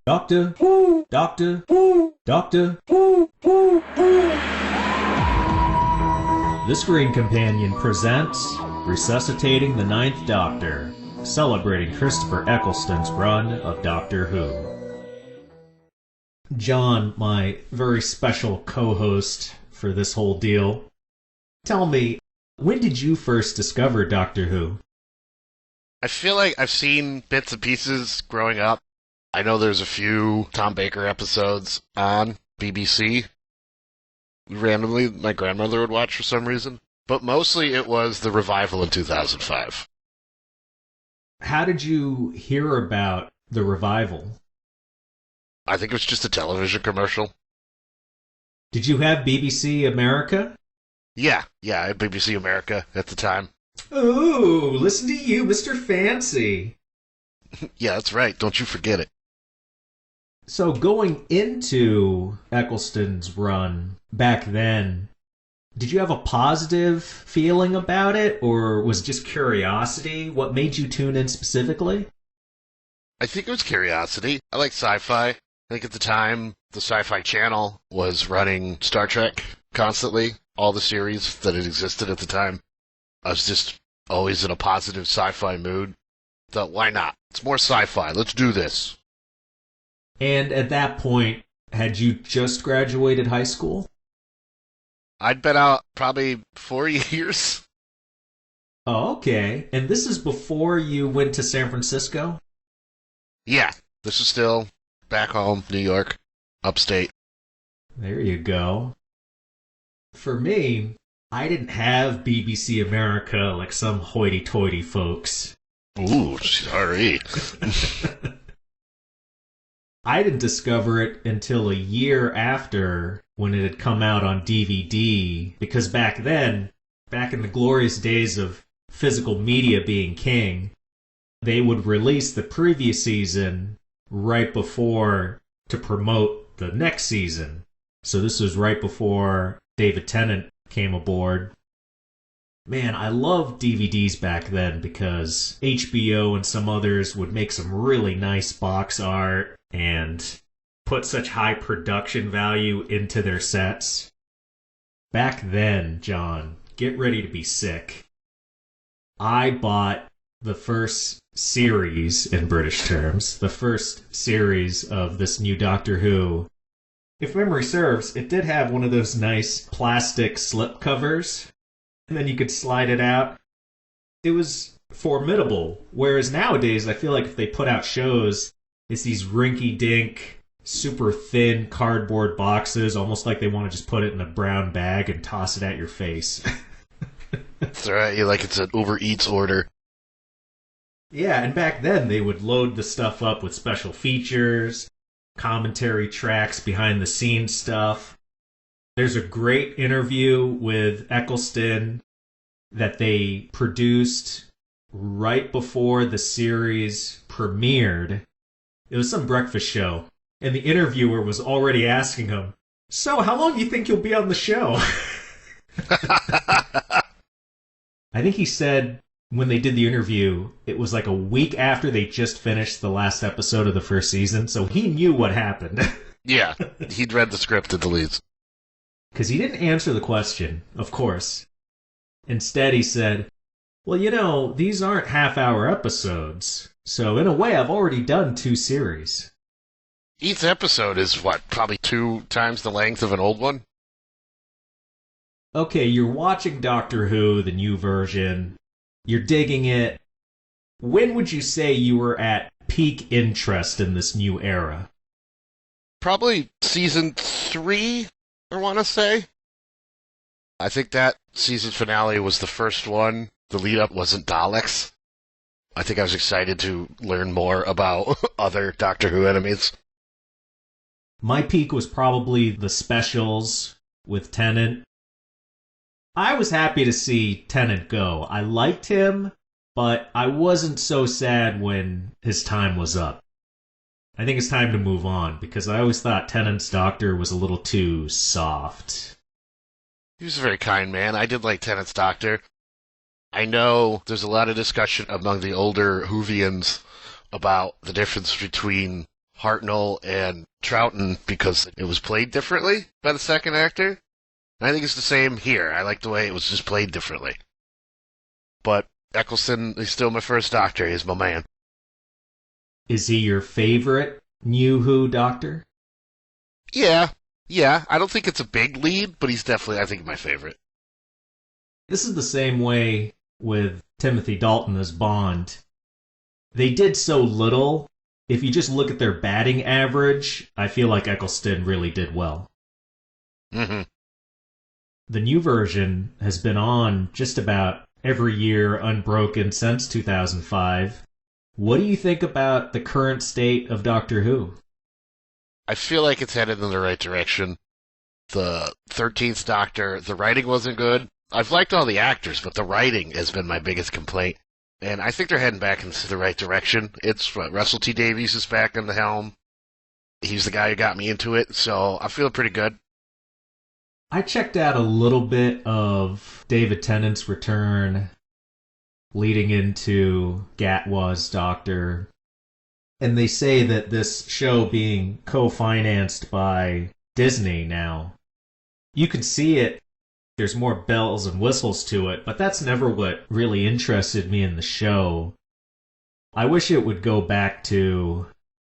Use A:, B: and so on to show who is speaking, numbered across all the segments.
A: Doctor Who, Doctor Who, Doctor Who, Who, Who. The Screen Companion presents Resuscitating the Ninth Doctor, celebrating Christopher Eccleston's run of Doctor Who. John, my very special co-host for this whole deal, tell me, when did you first discover Doctor Who?
B: I feel like I've seen bits and pieces growing up. I know there's a few Tom Baker episodes on BBC. Randomly, my grandmother would watch for some reason. But mostly it was the revival in 2005.
A: How did you hear about the revival?
B: I think it was just a television commercial.
A: Did you have BBC America?
B: Yeah, I had BBC America at the time.
A: Ooh, listen to you, Mr. Fancy.
B: Yeah, that's right. Don't you forget it.
A: So going into Eccleston's run back then, did you have a positive feeling about it, or was it just curiosity? What made you tune in specifically?
B: I think it was curiosity. I like sci-fi. I think at the time, the Sci-Fi Channel was running Star Trek constantly, all the series that had existed at the time. I was just always in a positive sci-fi mood. Thought, why not? It's more sci-fi. Let's do this.
A: And at that point, had you just graduated high school?
B: I'd been out probably 4 years.
A: Oh, okay. And this is before you went to San Francisco?
B: Yeah, this is still back home, New York, upstate.
A: There you go. For me, I didn't have BBC America like some hoity-toity folks.
B: Ooh, sorry.
A: I didn't discover it until a year after when it had come out on DVD, because back then, back in the glorious days of physical media being king, they would release the previous season right before to promote the next season. So this was right before David Tennant came aboard. Man, I loved DVDs back then because HBO and some others would make some really nice box art and put such high production value into their sets. Back then, John, get ready to be sick. I bought the first series, in British terms, the first series of this new Doctor Who. If memory serves, it did have one of those nice plastic slip covers, and then you could slide it out. It was formidable, whereas nowadays I feel like if they put out shows, it's these rinky-dink, super thin cardboard boxes, almost like they want to just put it in a brown bag and toss it at your face.
B: That's right, like it's an Uber Eats order.
A: Yeah, and back then they would load the stuff up with special features, commentary tracks, behind-the-scenes stuff. There's a great interview with Eccleston that they produced right before the series premiered. It was some breakfast show, and the interviewer was already asking him, "So, how long do you think you'll be on the show?" I think he said when they did the interview, it was like a week after they just finished the last episode of the first season, so he knew what happened.
B: Yeah, he'd read the script at the least.
A: Because he didn't answer the question, of course. Instead, he said, "Well, you know, these aren't half-hour episodes, so in a way I've already done 2 series."
B: Each episode is, what, probably 2 times the length of an old one?
A: Okay, you're watching Doctor Who, the new version. You're digging it. When would you say you were at peak interest in this new era?
B: Probably season 3, I want to say. I think that season finale was the first one. The lead-up wasn't Daleks. I think I was excited to learn more about other Doctor Who enemies.
A: My peak was probably the specials with Tennant. I was happy to see Tennant go. I liked him, but I wasn't so sad when his time was up. I think it's time to move on, because I always thought Tennant's Doctor was a little too soft.
B: He was a very kind man. I did like Tennant's Doctor. I know there's a lot of discussion among the older Whovians about the difference between Hartnell and Troughton because it was played differently by the second actor. And I think it's the same here. I like the way it was just played differently. But Eccleston is still my first Doctor. He's my man.
A: Is he your favorite New Who Doctor?
B: Yeah. I don't think it's a big lead, but he's definitely, I think, my favorite.
A: This is the same way with Timothy Dalton as Bond. They did so little. If you just look at their batting average, I feel like Eccleston really did well.
B: Mm-hmm.
A: The new version has been on just about every year unbroken since 2005. What do you think about the current state of Doctor Who?
B: I feel like it's headed in the right direction. The 13th Doctor, the writing wasn't good. I've liked all the actors, but the writing has been my biggest complaint. And I think they're heading back into the right direction. It's Russell T Davies is back in the helm. He's the guy who got me into it, so I'm feeling pretty good.
A: I checked out a little bit of David Tennant's return leading into Gatwa's Doctor. And they say that this show being co-financed by Disney now, you can see it. There's more bells and whistles to it, but that's never what really interested me in the show. I wish it would go back to...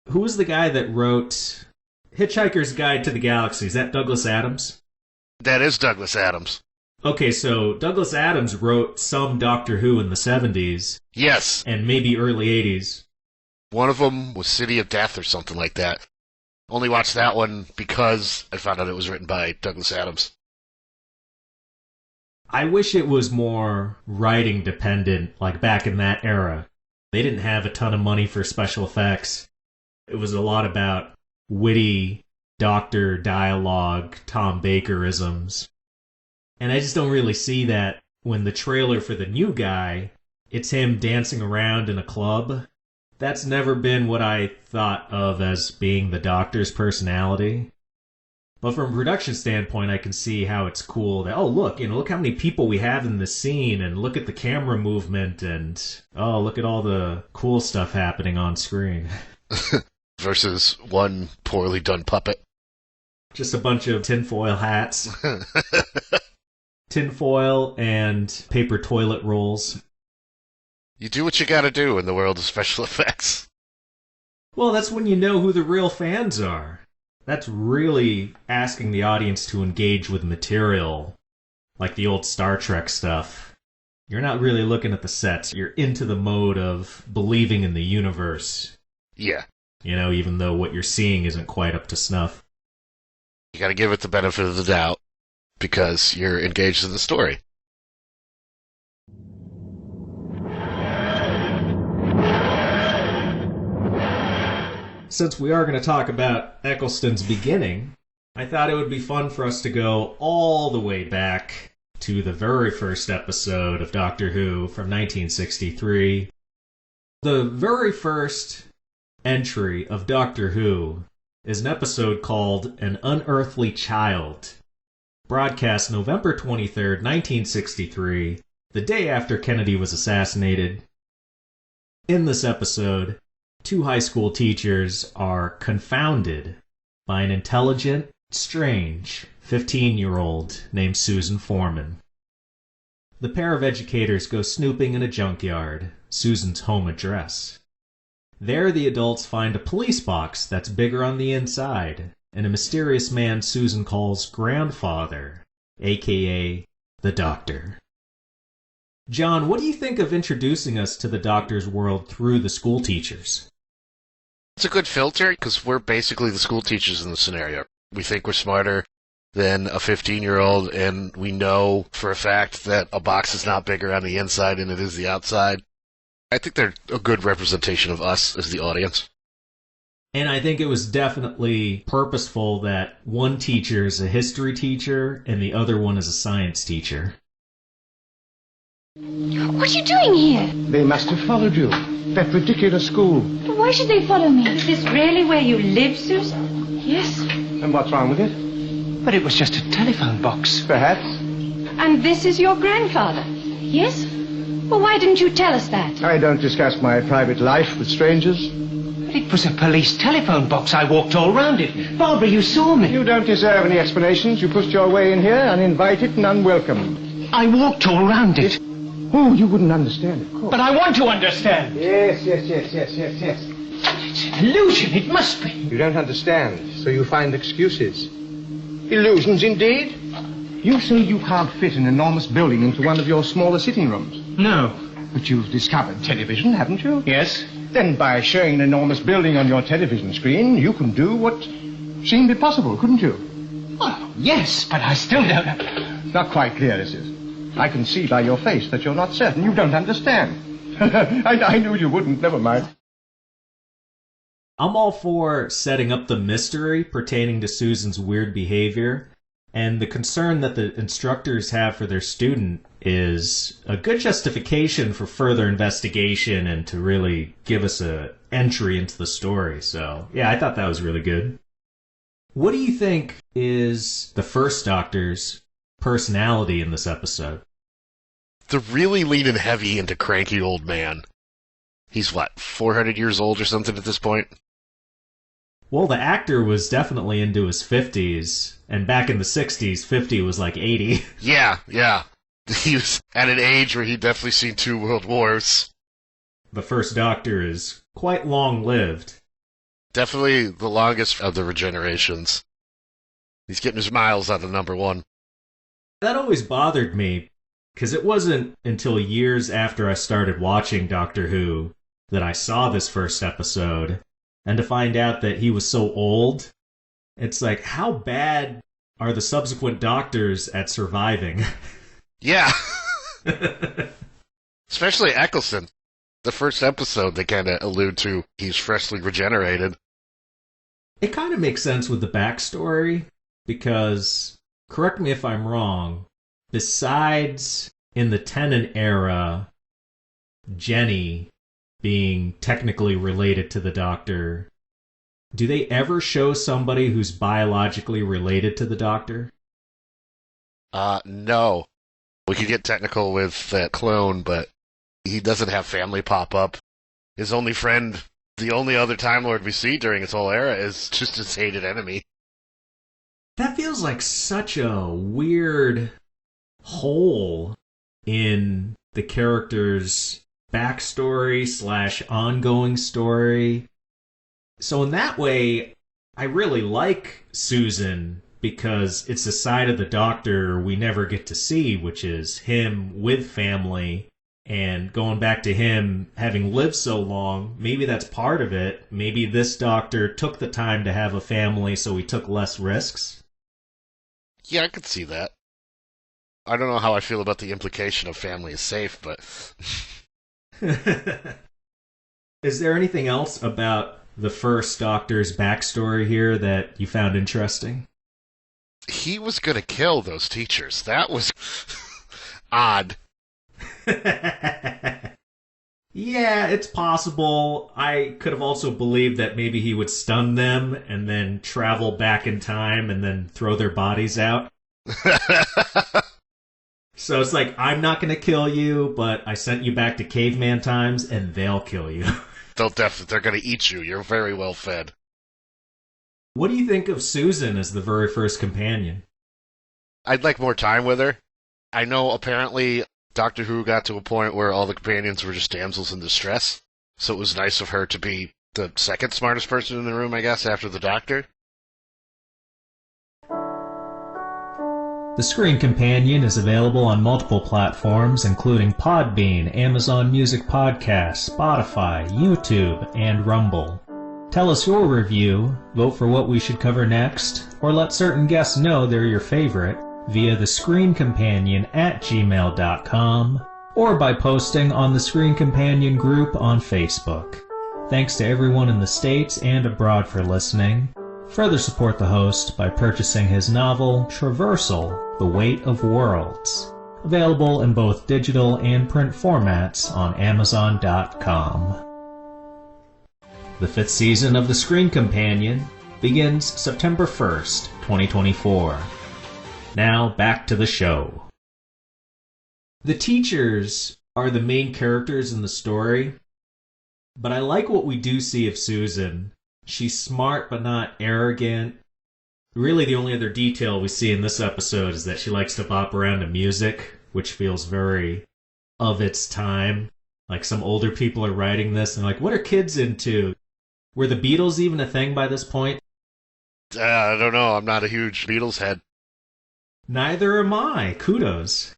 A: Who was the guy that wrote Hitchhiker's Guide to the Galaxy? Is that Douglas Adams?
B: That is Douglas Adams.
A: Okay, so Douglas Adams wrote some Doctor Who in the 70s.
B: Yes.
A: And maybe early 80s.
B: One of them was City of Death or something like that. Only watched that one because I found out it was written by Douglas Adams.
A: I wish it was more writing dependent, like back in that era. They didn't have a ton of money for special effects. It was a lot about witty Doctor dialogue, Tom Baker-isms. And I just don't really see that when the trailer for the new guy, it's him dancing around in a club. That's never been what I thought of as being the Doctor's personality. But from a production standpoint, I can see how it's cool that, oh, look how many people we have in this scene, and look at the camera movement, and, oh, look at all the cool stuff happening on screen.
B: Versus one poorly done puppet.
A: Just a bunch of tinfoil hats. Tinfoil and paper toilet rolls.
B: You do what you gotta do in the world of special effects.
A: Well, that's when you know who the real fans are. That's really asking the audience to engage with material, like the old Star Trek stuff. You're not really looking at the sets. You're into the mode of believing in the universe.
B: Yeah.
A: You know, even though what you're seeing isn't quite up to snuff.
B: You gotta give it the benefit of the doubt, because you're engaged in the story.
A: Since we are going to talk about Eccleston's beginning, I thought it would be fun for us to go all the way back to the very first episode of Doctor Who from 1963. The very first entry of Doctor Who is an episode called An Unearthly Child, broadcast November 23rd, 1963, the day after Kennedy was assassinated. In this episode, two high school teachers are confounded by an intelligent, strange 15-year-old named Susan Foreman. The pair of educators go snooping in a junkyard, Susan's home address. There the adults find a police box that's bigger on the inside, and a mysterious man Susan calls Grandfather, a.k.a. the Doctor. John, what do you think of introducing us to the Doctor's world through the school teachers?
B: It's a good filter, because we're basically the school teachers in the scenario. We think we're smarter than a 15-year-old, and we know for a fact that a box is not bigger on the inside than it is the outside. I think they're a good representation of us as the audience.
A: And I think it was definitely purposeful that one teacher is a history teacher and the other one is a science teacher.
C: What are you doing here?
D: They must have followed you. That ridiculous school.
C: But why should they follow me? Is this really where you live, Susan? Yes.
D: And what's wrong with it? But it was just a telephone box. Perhaps.
C: And this is your grandfather? Yes. Well, why didn't you tell us that?
D: I don't discuss my private life with strangers. But it was a police telephone box. I walked all round it. Barbara, you saw me.
E: You don't deserve any explanations. You pushed your way in here, uninvited and unwelcome.
D: I walked all round it.
E: Oh, you wouldn't understand, of course.
D: But I want to understand.
E: Yes.
D: It's an illusion. It must be.
E: You don't understand, so you find excuses. Illusions, indeed. You say you can't fit an enormous building into one of your smaller sitting rooms.
D: No.
E: But you've discovered television, haven't you?
D: Yes.
E: Then by showing an enormous building on your television screen, you can do what seemed impossible, couldn't you?
D: Well, yes, but I still don't...
E: Not quite clear, this is. I can see by your face that you're not certain. You don't understand. I knew you wouldn't. Never mind.
A: I'm all for setting up the mystery pertaining to Susan's weird behavior, and the concern that the instructors have for their student is a good justification for further investigation and to really give us a entry into the story. So, yeah, I thought that was really good. What do you think is the First Doctor's personality in this episode?
B: They're really leaning heavy into cranky old man. He's, 400 years old or something at this point?
A: Well, the actor was definitely into his 50s, and back in the 60s, 50 was like 80.
B: Yeah. He was at an age where he'd definitely seen 2 world wars.
A: The First Doctor is quite long-lived.
B: Definitely the longest of the regenerations. He's getting his miles out of number 1.
A: That always bothered me, because it wasn't until years after I started watching Doctor Who that I saw this first episode, and to find out that he was so old, it's like, how bad are the subsequent Doctors at surviving?
B: Yeah. Especially Eccleston. The first episode, they kind of allude to he's freshly regenerated.
A: It kind of makes sense with the backstory, because, correct me if I'm wrong, besides in the Tennant era, Jenny being technically related to the Doctor, do they ever show somebody who's biologically related to the Doctor?
B: No. We could get technical with that clone, but he doesn't have family pop up. His only friend, the only other Time Lord we see during his whole era, is just his hated enemy.
A: That feels like such a weird hole in the character's backstory / ongoing story. So in that way, I really like Susan, because it's a side of the Doctor we never get to see, which is him with family, and going back to him having lived so long, maybe that's part of it. Maybe this Doctor took the time to have a family, so he took less risks.
B: Yeah, I could see that. I don't know how I feel about the implication of family is safe, but...
A: Is there anything else about the First Doctor's backstory here that you found interesting?
B: He was going to kill those teachers. That was odd.
A: Yeah, it's possible. I could have also believed that maybe he would stun them and then travel back in time and then throw their bodies out. So it's like, I'm not going to kill you, but I sent you back to caveman times and they'll kill you.
B: They're going to eat you. You're very well fed.
A: What do you think of Susan as the very first companion?
B: I'd like more time with her. I know apparently Doctor Who got to a point where all the companions were just damsels in distress, so it was nice of her to be the second smartest person in the room, I guess, after the Doctor.
A: The Screen Companion is available on multiple platforms, including Podbean, Amazon Music Podcasts, Spotify, YouTube, and Rumble. Tell us your review, vote for what we should cover next, or let certain guests know they're your favorite via thescreencompanion@gmail.com or by posting on the Screen Companion group on Facebook. Thanks to everyone in the States and abroad for listening. Further support the host by purchasing his novel, Traversal: The Weight of Worlds, available in both digital and print formats on Amazon.com. The 5th season of The Screen Companion begins September 1st, 2024. Now, back to the show. The teachers are the main characters in the story, But I like what we do see of Susan. She's smart but not arrogant. Really, the only other detail we see in this episode is that she likes to bop around to music, which feels very of its time. Like some older people are writing this and like, what are kids into? Were the Beatles even a thing by this point?
B: I don't know. I'm not a huge Beatles head.
A: Neither am I. Kudos.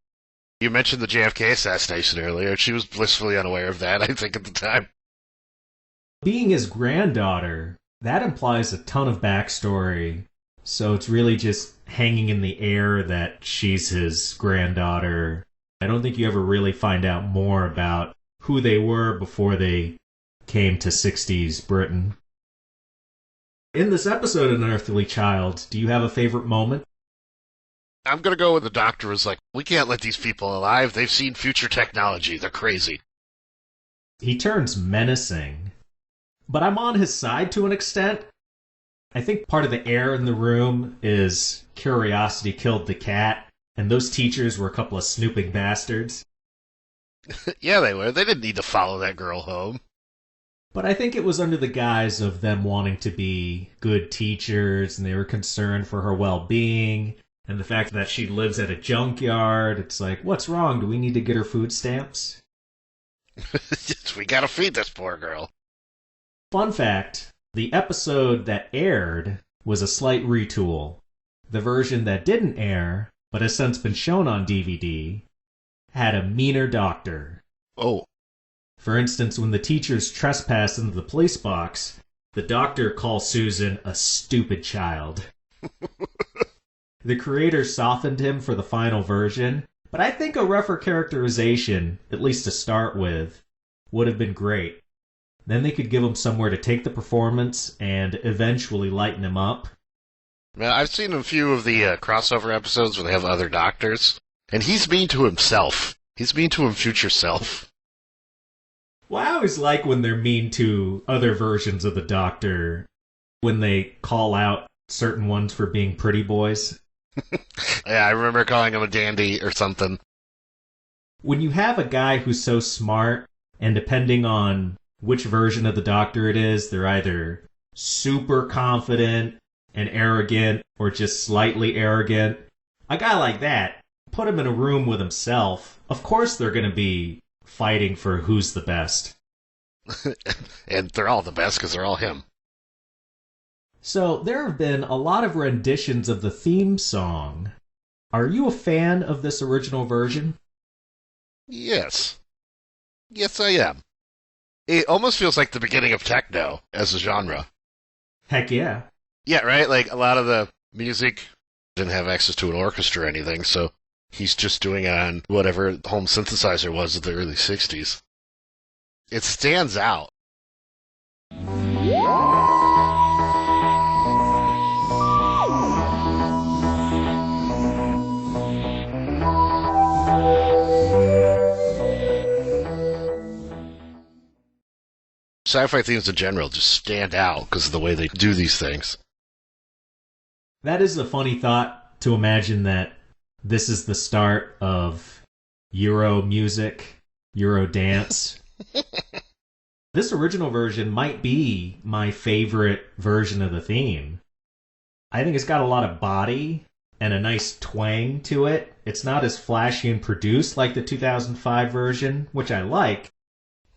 B: You mentioned the JFK assassination earlier. She was blissfully unaware of that, I think, at the time.
A: Being his granddaughter, that implies a ton of backstory. So it's really just hanging in the air that she's his granddaughter. I don't think you ever really find out more about who they were before they came to 60s Britain. In this episode, An Unearthly Child, do you have a favorite moment?
B: I'm going to go with the doctor was like, we can't let these people alive. They've seen future technology. They're crazy.
A: He turns menacing. But I'm on his side to an extent. I think part of the air in the room is curiosity killed the cat, and those teachers were a couple of snooping bastards.
B: Yeah, they were. They didn't need to follow that girl home.
A: But I think it was under the guise of them wanting to be good teachers, and they were concerned for her well-being, and the fact that she lives at a junkyard. It's like, what's wrong? Do we need to get her food stamps?
B: We gotta feed this poor girl.
A: Fun fact, the episode that aired was a slight retool. The version that didn't air, but has since been shown on DVD, had a meaner doctor.
B: Oh.
A: For instance, when the teachers trespass into the police box, the doctor calls Susan a stupid child. The creator softened him for the final version, but I think a rougher characterization, at least to start with, would have been great. Then they could give him somewhere to take the performance and eventually lighten him up.
B: Now, I've seen a few of the crossover episodes where they have other doctors, and he's mean to himself. He's mean to his future self.
A: Well, I always like when they're mean to other versions of the Doctor, when they call out certain ones for being pretty boys.
B: Yeah, I remember calling him a dandy or something.
A: When you have a guy who's so smart, and depending on which version of the Doctor it is, they're either super confident and arrogant, or just slightly arrogant. A guy like that, put him in a room with himself, of course they're going to be fighting for who's the best.
B: And they're all the best because they're all him.
A: So there have been a lot of renditions of the theme song. Are you a fan of this original version?
B: Yes. Yes, I am. It almost feels like the beginning of techno as a genre.
A: Heck yeah.
B: Yeah, right? Like, a lot of the music didn't have access to an orchestra or anything, so he's just doing it on whatever home synthesizer was of the early 60s. It stands out. Sci-fi themes in general just stand out because of the way they do these things.
A: That is a funny thought, to imagine that this is the start of Euro music, Euro dance. This original version might be my favorite version of the theme. I think it's got a lot of body and a nice twang to it. It's not as flashy and produced like the 2005 version, which I like.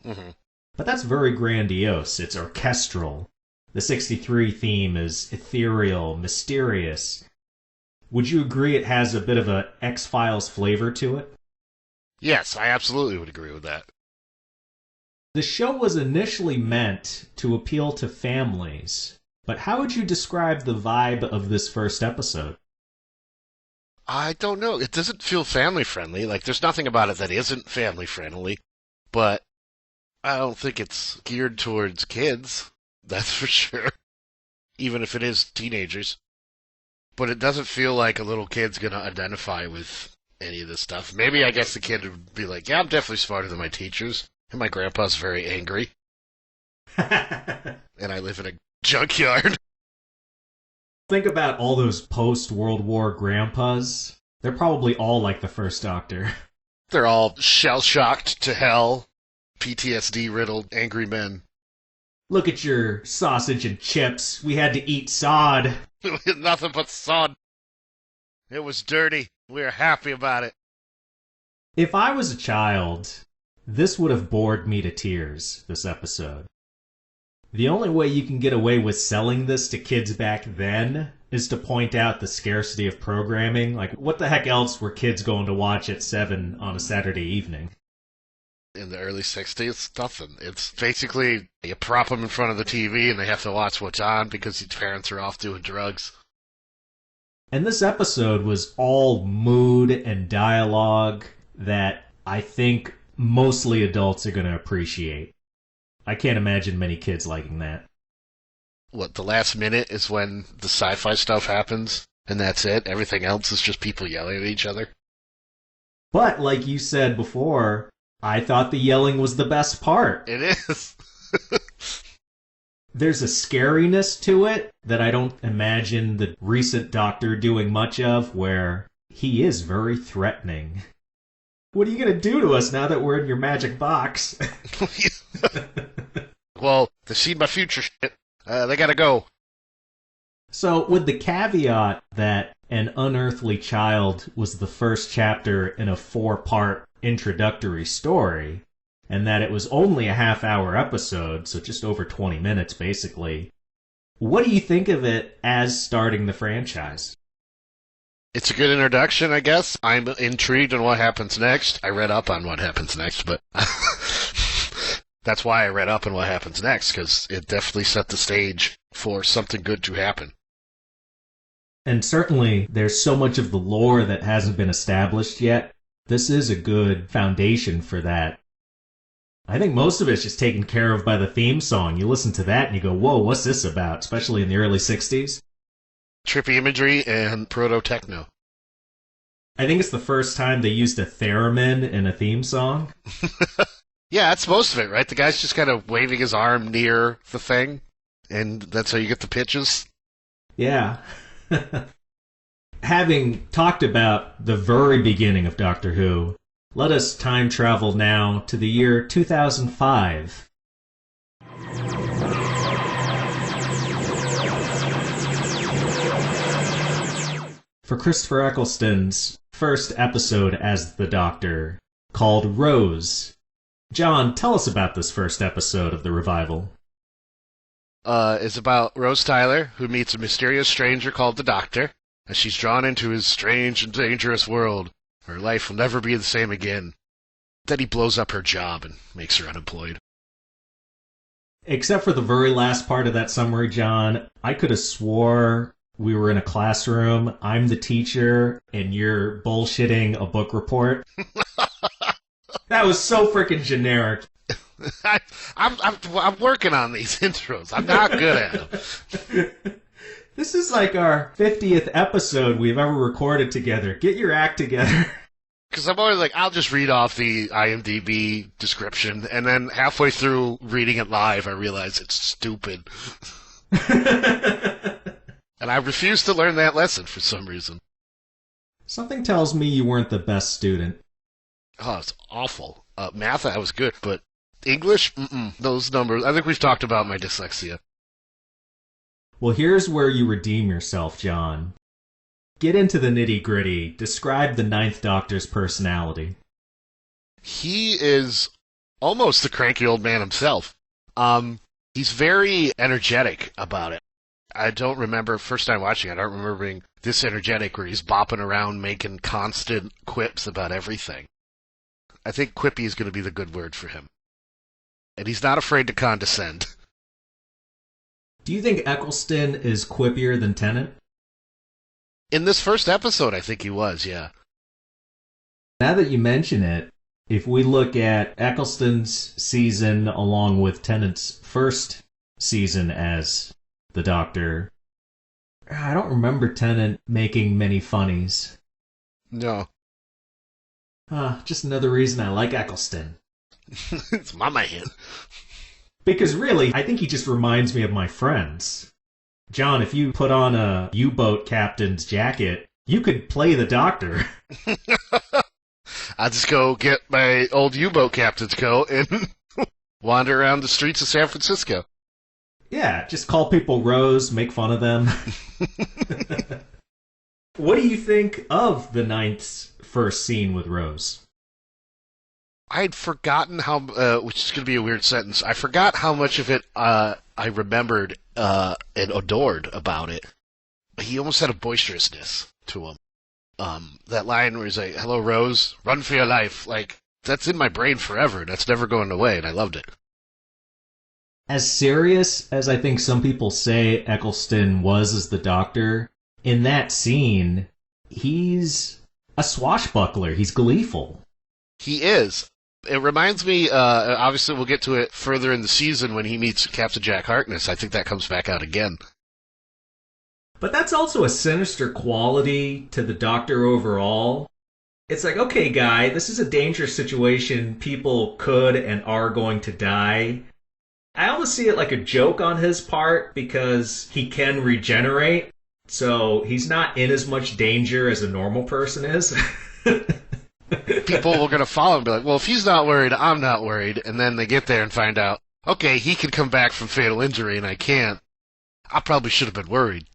B: Mm-hmm.
A: But that's very grandiose. It's orchestral. The 63 theme is ethereal, mysterious. Would you agree it has a bit of a X-Files flavor to it?
B: Yes, I absolutely would agree with that.
A: The show was initially meant to appeal to families, but how would you describe the vibe of this first episode?
B: I don't know. It doesn't feel family-friendly. Like, there's nothing about it that isn't family-friendly, but I don't think it's geared towards kids. That's for sure. Even if it is teenagers. But it doesn't feel like a little kid's gonna identify with any of this stuff. Maybe I guess the kid would be like, yeah, I'm definitely smarter than my teachers. And my grandpa's very angry. And I live in a junkyard.
A: Think about all those post-World War grandpas. They're probably all like the first Doctor.
B: They're all shell-shocked to hell. PTSD-riddled angry men.
A: Look at your sausage and chips. We had to eat sod.
B: Nothing but sod. It was dirty. We were happy about it.
A: If I was a child, this would have bored me to tears, this episode. The only way you can get away with selling this to kids back then is to point out the scarcity of programming. Like, what the heck else were kids going to watch at 7 on a Saturday evening?
B: In the early 60s, nothing. It's basically, you prop them in front of the TV and they have to watch what's on because your parents are off doing drugs.
A: And this episode was all mood and dialogue that I think mostly adults are going to appreciate. I can't imagine many kids liking that.
B: What, the last minute is when the sci-fi stuff happens, and that's it? Everything else is just people yelling at each other?
A: But, like you said before, I thought the yelling was the best part.
B: It is.
A: There's a scariness to it that I don't imagine the recent Doctor doing much of, where he is very threatening. What are you going to do to us now that we're in your magic box?
B: Well, they've seen my future shit. They gotta go.
A: So, with the caveat that An Unearthly Child was the first chapter in a 4-part introductory story, and that it was only a half-hour episode, so just over 20 minutes basically, what do you think of it as starting the franchise?
B: It's a good introduction, I guess. I'm intrigued on what happens next. I read up on what happens next, but that's why I read up on what happens next, because it definitely set the stage for something good to happen.
A: And certainly, there's so much of the lore that hasn't been established yet. This is a good foundation for that. I think most of it's just taken care of by the theme song. You listen to that and you go, whoa, what's this about? Especially in the early 60s.
B: Trippy imagery and proto-techno.
A: I think it's the first time they used a theremin in a theme song.
B: Yeah, that's most of it, right? The guy's just kind of waving his arm near the thing, and that's how you get the pitches.
A: Yeah. Having talked about the very beginning of Doctor Who, let us time travel now to the year 2005. For Christopher Eccleston's first episode as the Doctor, called Rose. John, tell us about this first episode of the revival.
B: It's about Rose Tyler, who meets a mysterious stranger called the Doctor, as she's drawn into his strange and dangerous world. Her life will never be the same again. Then he blows up her job and makes her unemployed.
A: Except for the very last part of that summary, John, I could have swore we were in a classroom, I'm the teacher, and you're bullshitting a book report. That was so freaking generic.
B: I'm working on these intros. I'm not good at them.
A: This is like our 50th episode we've ever recorded together. Get your act together.
B: Because I'm always like, I'll just read off the IMDb description, and then halfway through reading it live, I realize it's stupid. And I refuse to learn that lesson for some reason.
A: Something tells me you weren't the best student.
B: Oh, it's awful. Math, I was good, but English? Those numbers. I think we've talked about my dyslexia.
A: Well, here's where you redeem yourself, John. Get into the nitty-gritty. Describe the Ninth Doctor's personality.
B: He is almost the cranky old man himself. He's very energetic about it. I don't remember, first time watching it, I don't remember being this energetic where he's bopping around making constant quips about everything. I think quippy is going to be the good word for him. And he's not afraid to condescend.
A: Do you think Eccleston is quippier than Tennant?
B: In this first episode, I think he was, yeah.
A: Now that you mention it, if we look at Eccleston's season along with Tennant's first season as the Doctor, I don't remember Tennant making many funnies.
B: No.
A: Just another reason I like Eccleston.
B: It's my man.
A: Because really, I think he just reminds me of my friends. John, if you put on a U-boat captain's jacket, you could play the Doctor.
B: I'll just go get my old U-boat captain's coat and wander around the streets of San Francisco.
A: Yeah, just call people Rose, make fun of them. What do you think of the ninth's first scene with Rose?
B: I'd forgotten how, which is going to be a weird sentence. I forgot how much of it I remembered and adored about it. He almost had a boisterousness to him. That line where he's like, "Hello, Rose, run for your life." Like, that's in my brain forever. That's never going away, and I loved it.
A: As serious as I think some people say Eccleston was as the Doctor, in that scene, he's a swashbuckler. He's gleeful.
B: He is. It reminds me, obviously we'll get to it further in the season when he meets Captain Jack Harkness. I think that comes back out again.
A: But that's also a sinister quality to the Doctor overall. It's like, okay, guy, this is a dangerous situation. People could and are going to die. I almost see it like a joke on his part because he can regenerate. So he's not in as much danger as a normal person is.
B: People are going to follow and be like, well, if he's not worried, I'm not worried. And then they get there and find out, okay, he can come back from fatal injury and I can't. I probably should have been worried.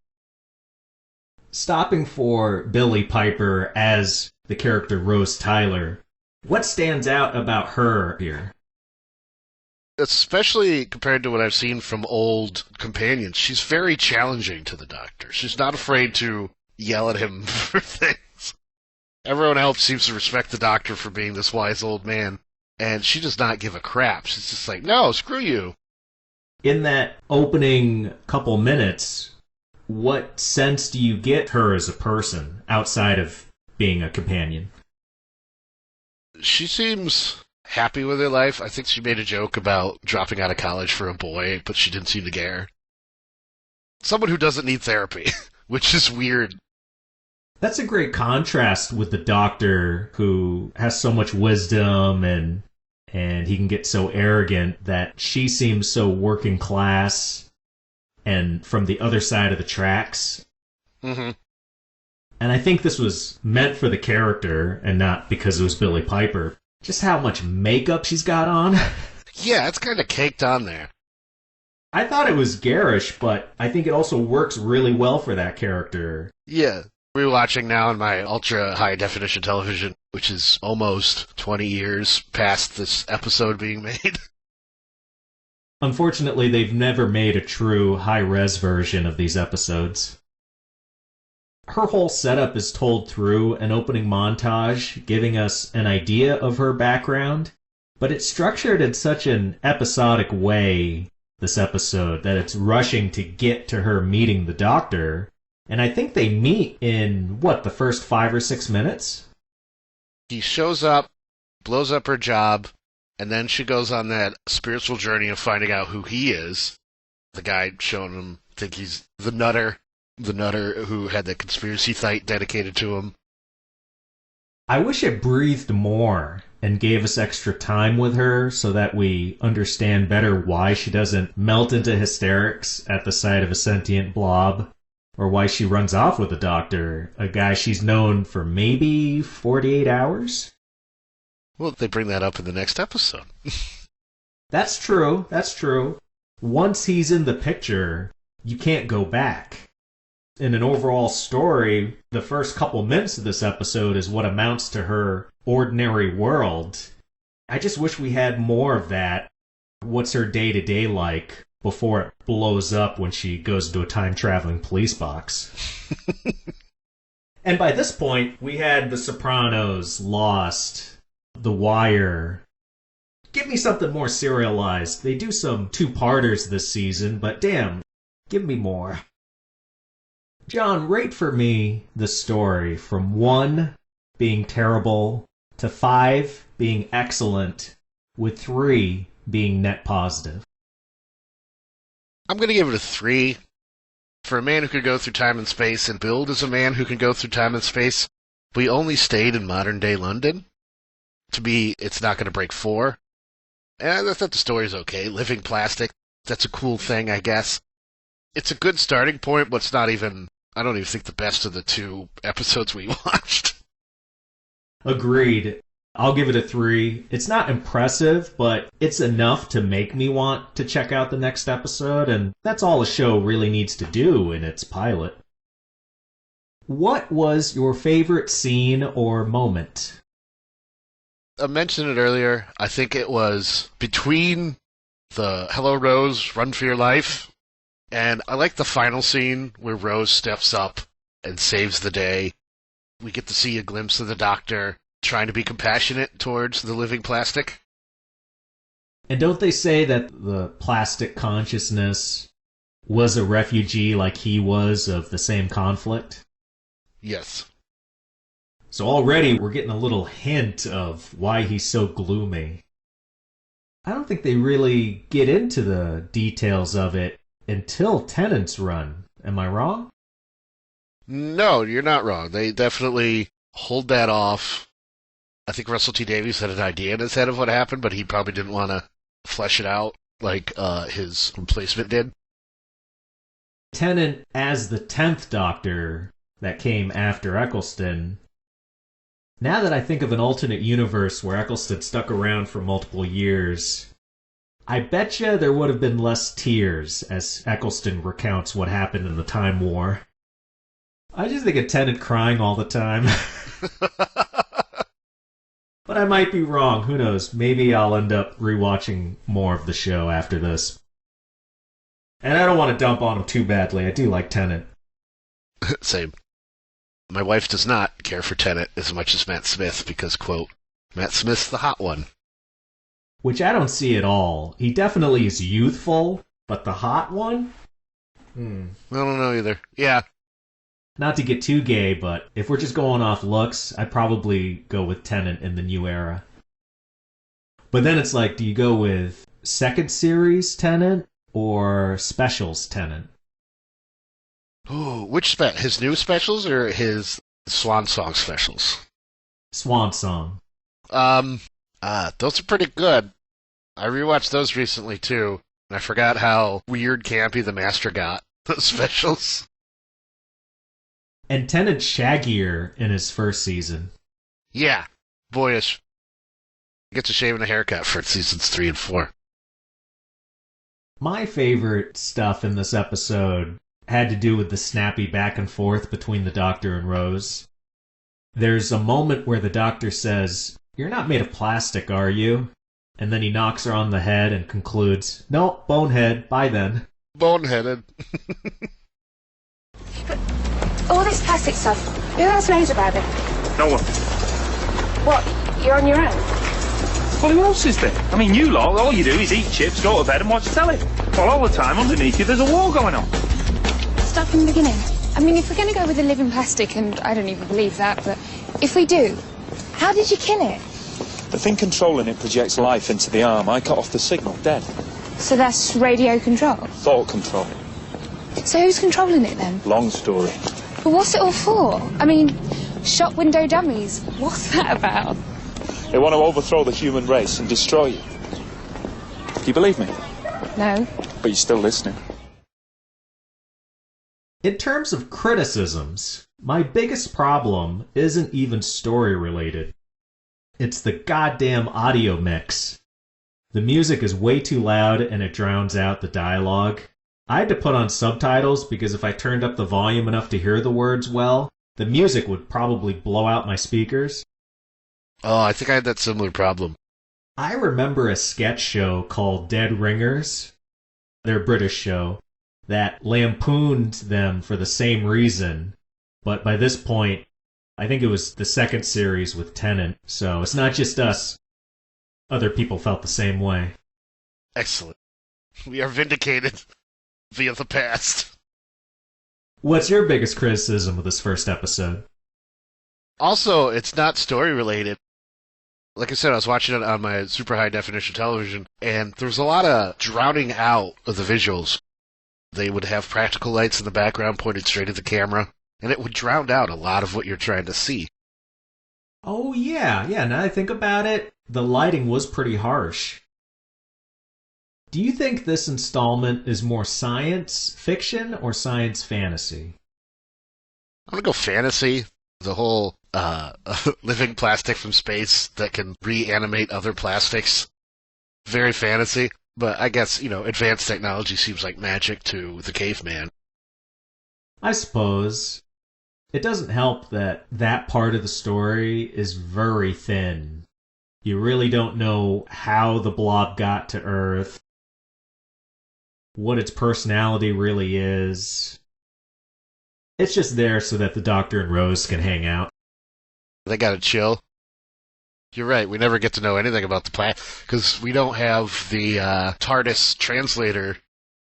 A: Stopping for Billie Piper as the character Rose Tyler, what stands out about her here?
B: Especially compared to what I've seen from old companions, she's very challenging to the Doctor. She's not afraid to yell at him for things. Everyone else seems to respect the Doctor for being this wise old man, and she does not give a crap. She's just like, no, screw you.
A: In that opening couple minutes, what sense do you get her as a person outside of being a companion?
B: She seems happy with her life. I think she made a joke about dropping out of college for a boy, but she didn't seem to care. Someone who doesn't need therapy, which is weird.
A: That's a great contrast with the Doctor, who has so much wisdom and he can get so arrogant that she seems so working class and from the other side of the tracks.
B: Mm-hmm.
A: And I think this was meant for the character and not because it was Billie Piper. Just how much makeup she's got on.
B: Yeah, it's kind of caked on there.
A: I thought it was garish, but I think it also works really well for that character.
B: Yeah. We're watching now on my ultra high definition television, which is almost 20 years past this episode being made.
A: Unfortunately, they've never made a true high-res version of these episodes. Her whole setup is told through an opening montage, giving us an idea of her background, but it's structured in such an episodic way, this episode, that it's rushing to get to her meeting the Doctor. And I think they meet in, the first 5 or 6 minutes?
B: He shows up, blows up her job, and then she goes on that spiritual journey of finding out who he is. The guy showing him, think he's the nutter who had the conspiracy site dedicated to him.
A: I wish it breathed more and gave us extra time with her so that we understand better why she doesn't melt into hysterics at the sight of a sentient blob. Or why she runs off with the Doctor, a guy she's known for maybe 48 hours?
B: Well, they bring that up in the next episode.
A: That's true. Once he's in the picture, you can't go back. In an overall story, the first couple minutes of this episode is what amounts to her ordinary world. I just wish we had more of that. What's her day-to-day like before it blows up when she goes into a time-traveling police box? And by this point, we had The Sopranos, Lost, The Wire. Give me something more serialized. They do some two-parters this season, but damn, give me more. John, rate for me the story from 1 being terrible to 5 being excellent, with 3 being net positive.
B: I'm going to give it a 3. For a man who could go through time and space and build as a man who can go through time and space, we only stayed in modern-day London. To me, it's not going to break 4. And I thought the story's okay. Living plastic, that's a cool thing, I guess. It's a good starting point, but it's not even, I don't even think the best of the 2 episodes we watched.
A: Agreed. I'll give it a 3. It's not impressive, but it's enough to make me want to check out the next episode, and that's all a show really needs to do in its pilot. What was your favorite scene or moment?
B: I mentioned it earlier. I think it was between the Hello Rose, Run for Your Life, and I like the final scene where Rose steps up and saves the day. We get to see a glimpse of the Doctor trying to be compassionate towards the living plastic.
A: And don't they say that the plastic consciousness was a refugee like he was of the same conflict?
B: Yes.
A: So already we're getting a little hint of why he's so gloomy. I don't think they really get into the details of it until Tennant's run. Am I wrong?
B: No, you're not wrong. They definitely hold that off. I think Russell T. Davies had an idea in his head of what happened, but he probably didn't want to flesh it out like his replacement did.
A: Tennant, as the 10th Doctor that came after Eccleston, now that I think of an alternate universe where Eccleston stuck around for multiple years, I betcha there would have been less tears as Eccleston recounts what happened in the Time War. I just think of Tennant crying all the time. But I might be wrong. Who knows? Maybe I'll end up rewatching more of the show after this. And I don't want to dump on him too badly. I do like Tennant.
B: Same. My wife does not care for Tennant as much as Matt Smith because, quote, Matt Smith's the hot one.
A: Which I don't see at all. He definitely is youthful, but the hot one?
B: I don't know either. Yeah.
A: Not to get too gay, but if we're just going off looks, I'd probably go with Tennant in the new era. But then it's like, do you go with second series Tennant or specials Tennant?
B: Ooh, which his new specials or his Swan Song specials?
A: Swan Song.
B: Those are pretty good. I rewatched those recently too, and I forgot how weird campy the Master got. Those specials.
A: And Tennant's shaggier in his first season.
B: Yeah, boyish. Gets a shave and a haircut for seasons 3 and 4.
A: My favorite stuff in this episode had to do with the snappy back and forth between the Doctor and Rose. There's a moment where the Doctor says, "You're not made of plastic, are you?" And then he knocks her on the head and concludes, "No, bonehead, bye then."
B: Boneheaded.
F: But all this plastic stuff, who else knows about it?
G: No one.
F: What, you're on your own?
G: Well, who else is there? I mean, you lot, all you do is eat chips, go to bed and watch telly. Well, all the time underneath you there's a war going on.
F: Start from the beginning. I mean, if we're going to go with the living plastic, and I don't even believe that, but if we do, how did you kill it?
G: The thing controlling it projects life into the arm. I cut off the signal, dead.
F: So that's radio control?
G: Thought control.
F: So who's controlling it then?
G: Long story.
F: But what's it all for? I mean, shop window dummies. What's that about?
G: They want to overthrow the human race and destroy you. Do you believe me?
F: No.
G: But you're still listening.
A: In terms of criticisms, my biggest problem isn't even story related. It's the goddamn audio mix. The music is way too loud and it drowns out the dialogue. I had to put on subtitles because if I turned up the volume enough to hear the words well, the music would probably blow out my speakers.
B: Oh, I think I had that similar problem.
A: I remember a sketch show called Dead Ringers. They're a British show that lampooned them for the same reason. But by this point, I think it was the second series with Tennant, so it's not just us. Other people felt the same way.
B: Excellent. We are vindicated via the past.
A: What's your biggest criticism of this first episode?
B: Also, it's not story related. Like I said, I was watching it on my super high definition television, and there was a lot of drowning out of the visuals. They would have practical lights in the background pointed straight at the camera, and it would drown out a lot of what you're trying to see.
A: Oh yeah, now that I think about it, the lighting was pretty harsh. Do you think this installment is more science fiction or science fantasy?
B: I'm gonna go fantasy. The whole living plastic from space that can reanimate other plastics. Very fantasy, but I guess, advanced technology seems like magic to the caveman.
A: I suppose. It doesn't help that that part of the story is very thin. You really don't know how the blob got to Earth, what its personality really is. It's just there so that the Doctor and Rose can hang out.
B: They gotta chill. You're right, we never get to know anything about the planet, because we don't have the TARDIS translator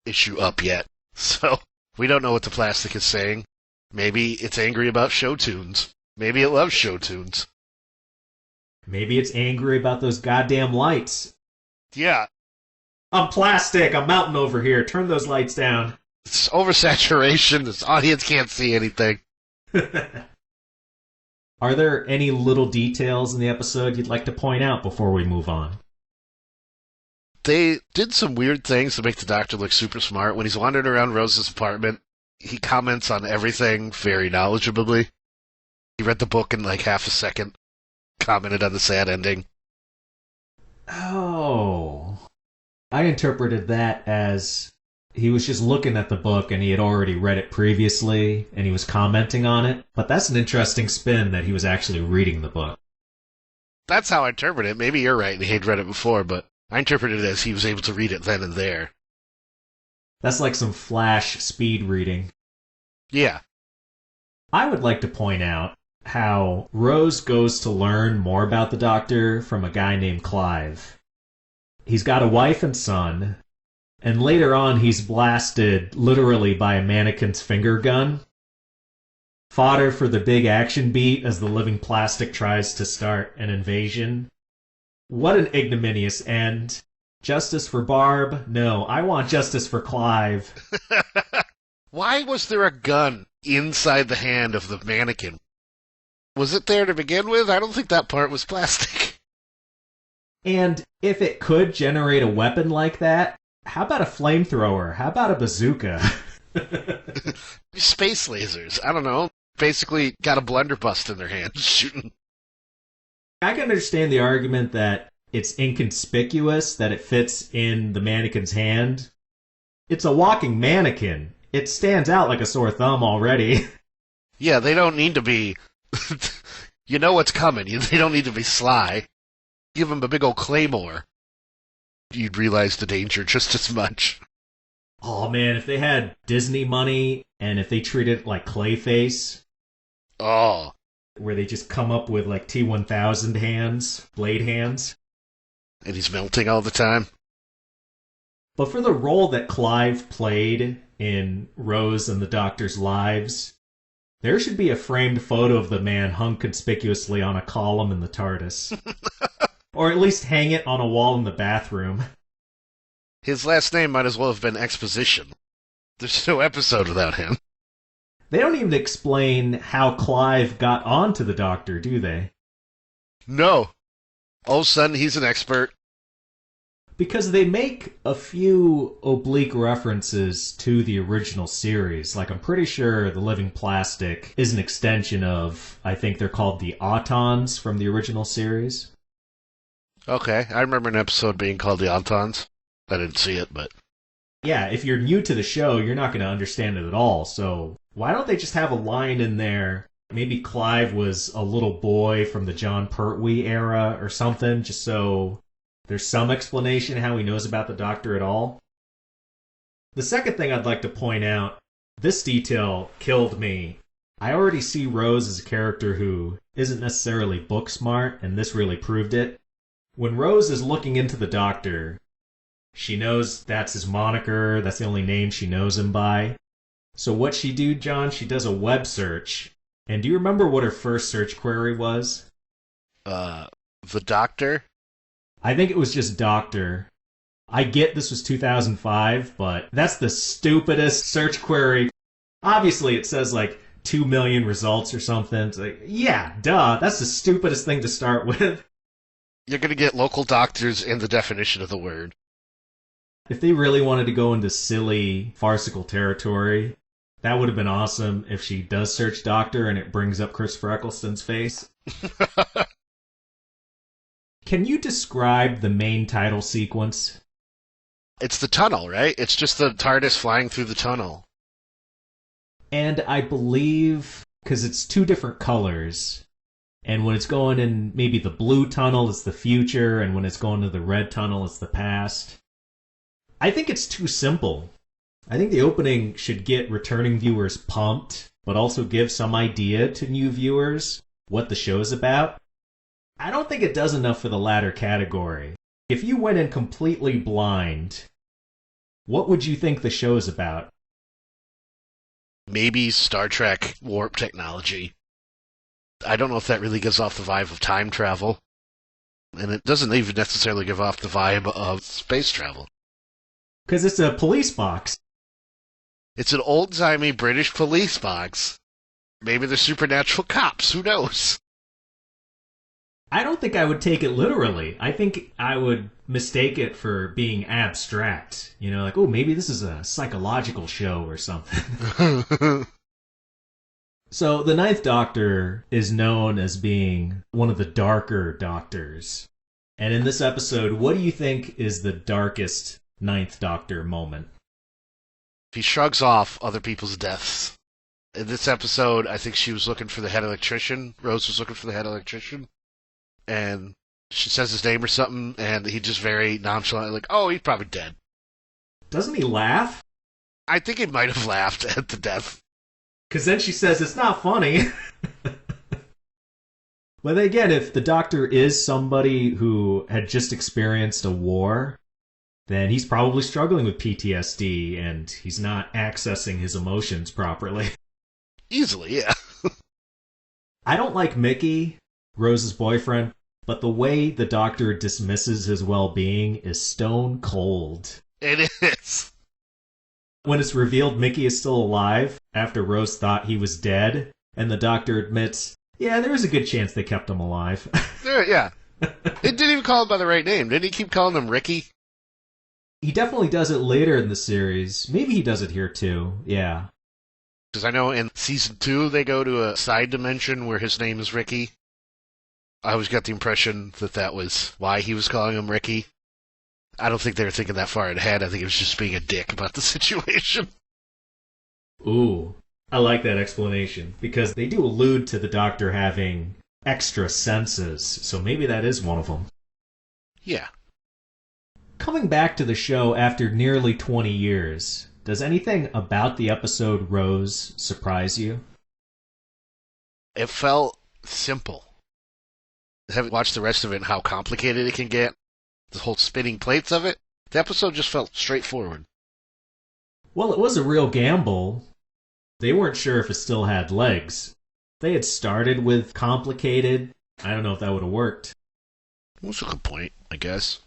B: issue up yet. So, we don't know what the plastic is saying. Maybe it's angry about show tunes. Maybe it loves show tunes.
A: Maybe it's angry about those goddamn lights.
B: Yeah.
A: I'm plastic, I'm melting over here, turn those lights down.
B: It's oversaturation, this audience can't see anything.
A: Are there any little details in the episode you'd like to point out before we move on?
B: They did some weird things to make the Doctor look super smart. When he's wandering around Rose's apartment, he comments on everything very knowledgeably. He read the book in like half a second, commented on the sad ending.
A: Oh. I interpreted that as he was just looking at the book and he had already read it previously and he was commenting on it. But that's an interesting spin that he was actually reading the book.
B: That's how I interpret it. Maybe you're right and he'd read it before, but I interpreted it as he was able to read it then and there.
A: That's like some flash speed reading.
B: Yeah.
A: I would like to point out how Rose goes to learn more about the Doctor from a guy named Clive. He's got a wife and son, and later on he's blasted literally by a mannequin's finger gun. Fodder for the big action beat as the living plastic tries to start an invasion. What an ignominious end. Justice for Barb? No, I want justice for Clive.
B: Why was there a gun inside the hand of the mannequin? Was it there to begin with? I don't think that part was plastic.
A: And if it could generate a weapon like that, how about a flamethrower? How about a bazooka?
B: Space lasers. I don't know. Basically got a blunderbuss in their hands shooting.
A: I can understand the argument that it's inconspicuous, that it fits in the mannequin's hand. It's a walking mannequin. It stands out like a sore thumb already.
B: Yeah, they don't need to be... you know what's coming. They don't need to be sly. Give them a big old claymore. You'd realize the danger just as much.
A: Oh man, if they had Disney money, and if they treated it like Clayface...
B: Oh.
A: Where they just come up with like T-1000 hands, blade hands.
B: And he's melting all the time.
A: But for the role that Clive played in Rose and the Doctor's lives, there should be a framed photo of the man hung conspicuously on a column in the TARDIS. Or at least hang it on a wall in the bathroom.
B: His last name might as well have been Exposition. There's no episode without him.
A: They don't even explain how Clive got onto the Doctor, do they?
B: No. All of a sudden, he's an expert.
A: Because they make a few oblique references to the original series. Like, I'm pretty sure the living plastic is an extension of, I think they're called the Autons from the original series.
B: Okay, I remember an episode being called the Autons. I didn't see it, but...
A: Yeah, if you're new to the show, you're not going to understand it at all, so why don't they just have a line in there? Maybe Clive was a little boy from the John Pertwee era or something, just so there's some explanation how he knows about the Doctor at all. The second thing I'd like to point out, this detail killed me. I already see Rose as a character who isn't necessarily book smart, and this really proved it. When Rose is looking into the Doctor, she knows that's his moniker, that's the only name she knows him by. So what she do, John, she does a web search. And do you remember what her first search query was?
B: The Doctor?
A: I think it was just Doctor. I get this was 2005, but that's the stupidest search query. Obviously it says like 2 million results or something. It's like, yeah, duh, that's the stupidest thing to start with.
B: You're gonna get local doctors in the definition of the word.
A: If they really wanted to go into silly, farcical territory, That would have been awesome if she does search doctor and it brings up Christopher Eccleston's face. Can you describe the main title sequence?
B: It's the tunnel, right? It's just the TARDIS flying through the tunnel.
A: And I believe, because it's two different colors, and when it's going in maybe the blue tunnel, it's the future, and when it's going to the red tunnel, it's the past. I think it's too simple. I think the opening should get returning viewers pumped, but also give some idea to new viewers what the show's about. I don't think it does enough for the latter category. If you went in completely blind, what would you think the show's about?
B: Maybe Star Trek warp technology. I don't know if that really gives off the vibe of time travel. And it doesn't even necessarily give off the vibe of space travel.
A: Because it's a police box.
B: It's an old-timey British police box. Maybe they're supernatural cops, who knows?
A: I don't think I would take it literally. I think I would mistake it for being abstract. You know, like, oh, maybe this is a psychological show or something. So, the Ninth Doctor is known as being one of the darker Doctors. And in this episode, what do you think is the darkest Ninth Doctor moment?
B: He shrugs off other people's deaths. In this episode, I think she was looking for the head electrician. Rose was looking for the head electrician. And she says his name or something, and he just very nonchalantly, like, oh, he's probably dead.
A: Doesn't he laugh?
B: I think he might have laughed at the death.
A: Because then she says, it's not funny. But again, if the Doctor is somebody who had just experienced a war, then he's probably struggling with PTSD, and he's not accessing his emotions properly.
B: Easily, yeah.
A: I don't like Mickey, Rose's boyfriend, but the way the Doctor dismisses his well-being is stone cold.
B: It is.
A: When it's revealed Mickey is still alive, after Rose thought he was dead, and the Doctor admits, yeah, there is a good chance they kept him alive.
B: Yeah. It didn't even call him by the right name. Didn't he keep calling him Ricky?
A: He definitely does it later in the series. Maybe he does it here too, yeah.
B: Because I know in Season 2 they go to a side dimension where his name is Ricky. I always got the impression that that was why he was calling him Ricky. I don't think they were thinking that far ahead. I think it was just being a dick about the situation.
A: Ooh, I like that explanation, because they do allude to the Doctor having extra senses, so maybe that is one of them.
B: Yeah.
A: Coming back to the show after nearly 20 years, does anything about the episode Rose surprise you?
B: It felt simple. I haven't watched the rest of it and how complicated it can get. The whole spinning plates of it. The episode just felt straightforward.
A: Well, it was a real gamble. They weren't sure if it still had legs. They had started with complicated. I don't know if that would have worked.
B: That's a good point, I guess.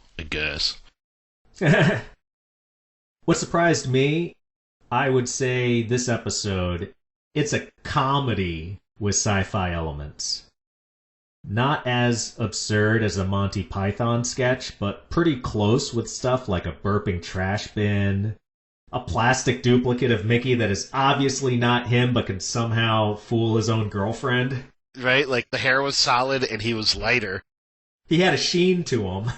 A: What surprised me, I would say this episode, it's a comedy with sci-fi elements. Not as absurd as a Monty Python sketch, but pretty close with stuff like a burping trash bin, a plastic duplicate of Mickey that is obviously not him but can somehow fool his own girlfriend.
B: Right? Like the hair was solid and he was lighter.
A: He had a sheen to him.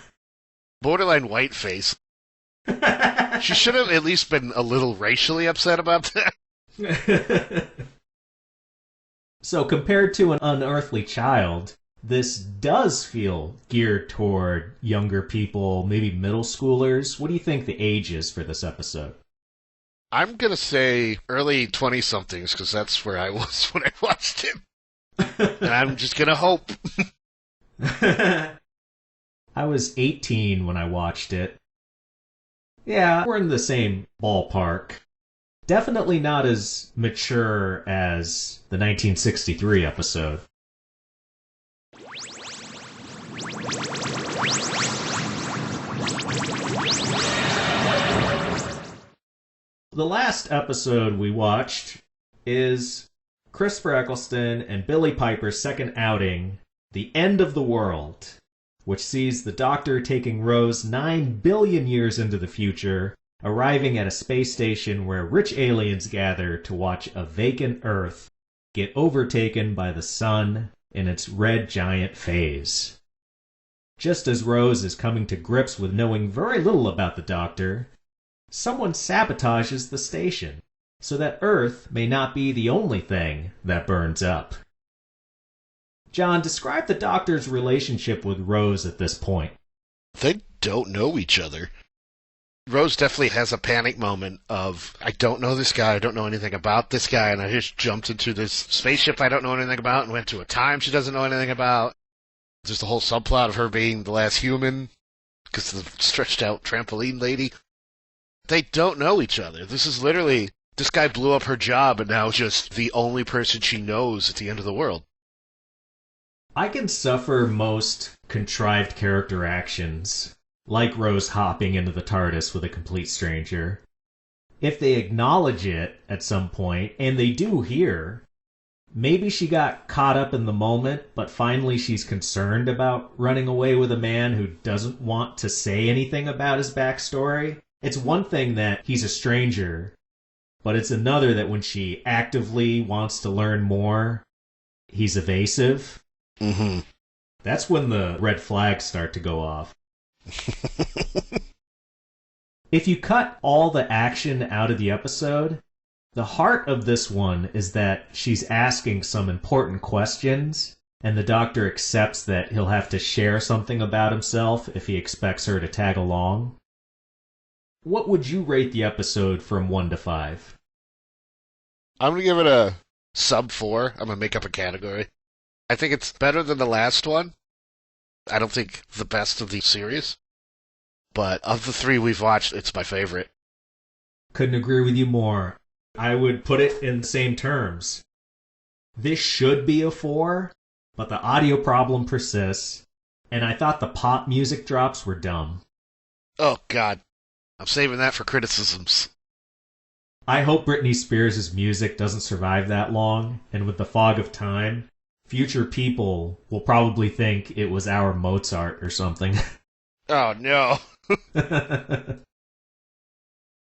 B: Borderline white face. She should have at least been a little racially upset about that.
A: So compared to an unearthly child, this does feel geared toward younger people, maybe middle schoolers. What do you think the age is for this episode?
B: I'm going to say early 20-somethings, because that's where I was when I watched it. And I'm just going to hope.
A: I was 18 when I watched it. Yeah, we're in the same ballpark. Definitely not as mature as the 1963 episode. The last episode we watched is Christopher Eccleston and Billie Piper's second outing, The End of the World, which sees the Doctor taking Rose 9 billion years into the future arriving at a space station where rich aliens gather to watch a vacant Earth get overtaken by the sun in its red giant phase. Just as Rose is coming to grips with knowing very little about the Doctor, someone sabotages the station so that Earth may not be the only thing that burns up. John, describe the Doctor's relationship with Rose at this point.
B: They don't know each other. Rose definitely has a panic moment of, I don't know this guy, I don't know anything about this guy, and I just jumped into this spaceship I don't know anything about and went to a time she doesn't know anything about. There's the whole subplot of her being the last human, because of the stretched out trampoline lady. They don't know each other. This is literally, this guy blew up her job and now just the only person she knows at the end of the world.
A: I can suffer most contrived character actions, like Rose hopping into the TARDIS with a complete stranger. If they acknowledge it at some point, and they do here, maybe she got caught up in the moment, but finally she's concerned about running away with a man who doesn't want to say anything about his backstory. It's one thing that he's a stranger, but it's another that when she actively wants to learn more, he's evasive.
B: Mm-hmm.
A: That's when the red flags start to go off. If you cut all the action out of the episode, the heart of this one is that she's asking some important questions, and the Doctor accepts that he'll have to share something about himself if he expects her to tag along. What would you rate the episode from 1 to 5?
B: I'm going to give it a sub 4. I'm going to make up a category. I think it's better than the last one. I don't think the best of the series. But of the 3 we've watched, it's my favorite.
A: Couldn't agree with you more. I would put it in the same terms. This should be a 4, but the audio problem persists, and I thought the pop music drops were dumb.
B: Oh, God. I'm saving that for criticisms.
A: I hope Britney Spears' music doesn't survive that long, and with the fog of time, future people will probably think it was our Mozart or something.
B: Oh, no.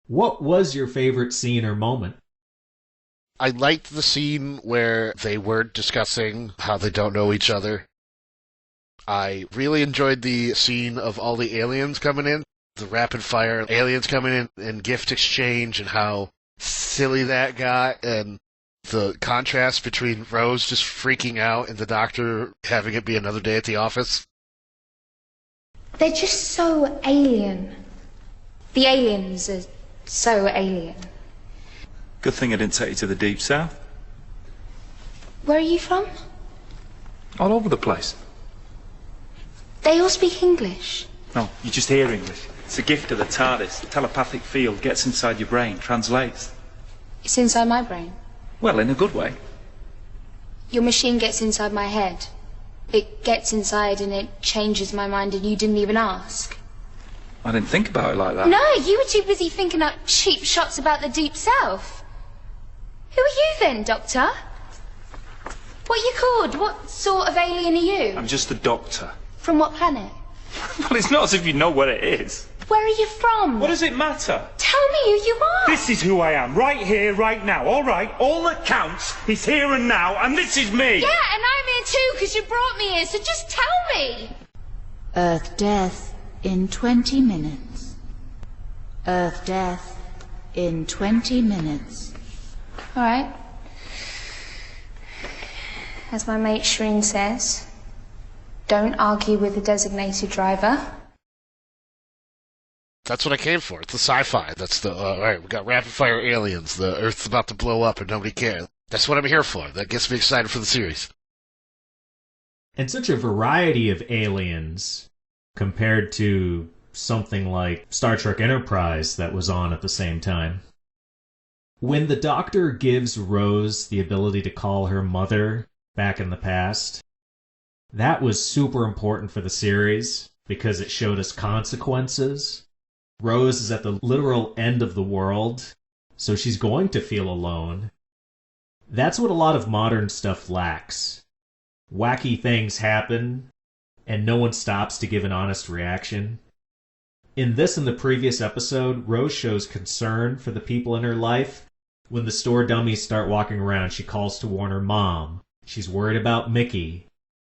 A: What was your favorite scene or moment?
B: I liked the scene where they were discussing how they don't know each other. I really enjoyed the scene of all the aliens coming in, the rapid-fire aliens coming in and gift exchange, and how silly that got, and the contrast between Rose just freaking out and the Doctor having it be another day at the office.
F: They're just so alien. The aliens are so alien.
G: Good thing I didn't take you to the Deep South.
F: Where are you from?
G: All over the place.
F: They all speak English.
G: No, you just hear English. It's a gift of the TARDIS. The telepathic field gets inside your brain, translates.
F: It's inside my brain.
G: Well, in a good way.
F: Your machine gets inside my head. It gets inside and it changes my mind and you didn't even ask.
G: I didn't think about it like that.
F: No, you were too busy thinking up cheap shots about the Deep South. Who are you then, Doctor? What are you called? What sort of alien are you?
G: I'm just the Doctor.
F: From what planet?
G: Well, it's not as if you know where it is.
F: Where are you from?
G: What does it matter?
F: Tell me who you are.
G: This is who I am, right here, right now. All right, all that counts is here and now, and this is me.
F: Yeah, and I'm here too, because you brought me here, so just tell me.
H: Earth death in 20 minutes. Earth death in 20 minutes.
F: All right. As my mate Shreen says, don't argue with the designated driver.
B: That's what I came for. It's the sci-fi. That's the, alright, we got rapid-fire aliens. The Earth's about to blow up and nobody cares. That's what I'm here for. That gets me excited for the series.
A: And such a variety of aliens compared to something like Star Trek Enterprise that was on at the same time. When the Doctor gives Rose the ability to call her mother back in the past, that was super important for the series because it showed us consequences. Rose is at the literal end of the world, so she's going to feel alone. That's what a lot of modern stuff lacks. Wacky things happen, and no one stops to give an honest reaction. In this and the previous episode, Rose shows concern for the people in her life. When the store dummies start walking around, she calls to warn her mom. She's worried about Mickey.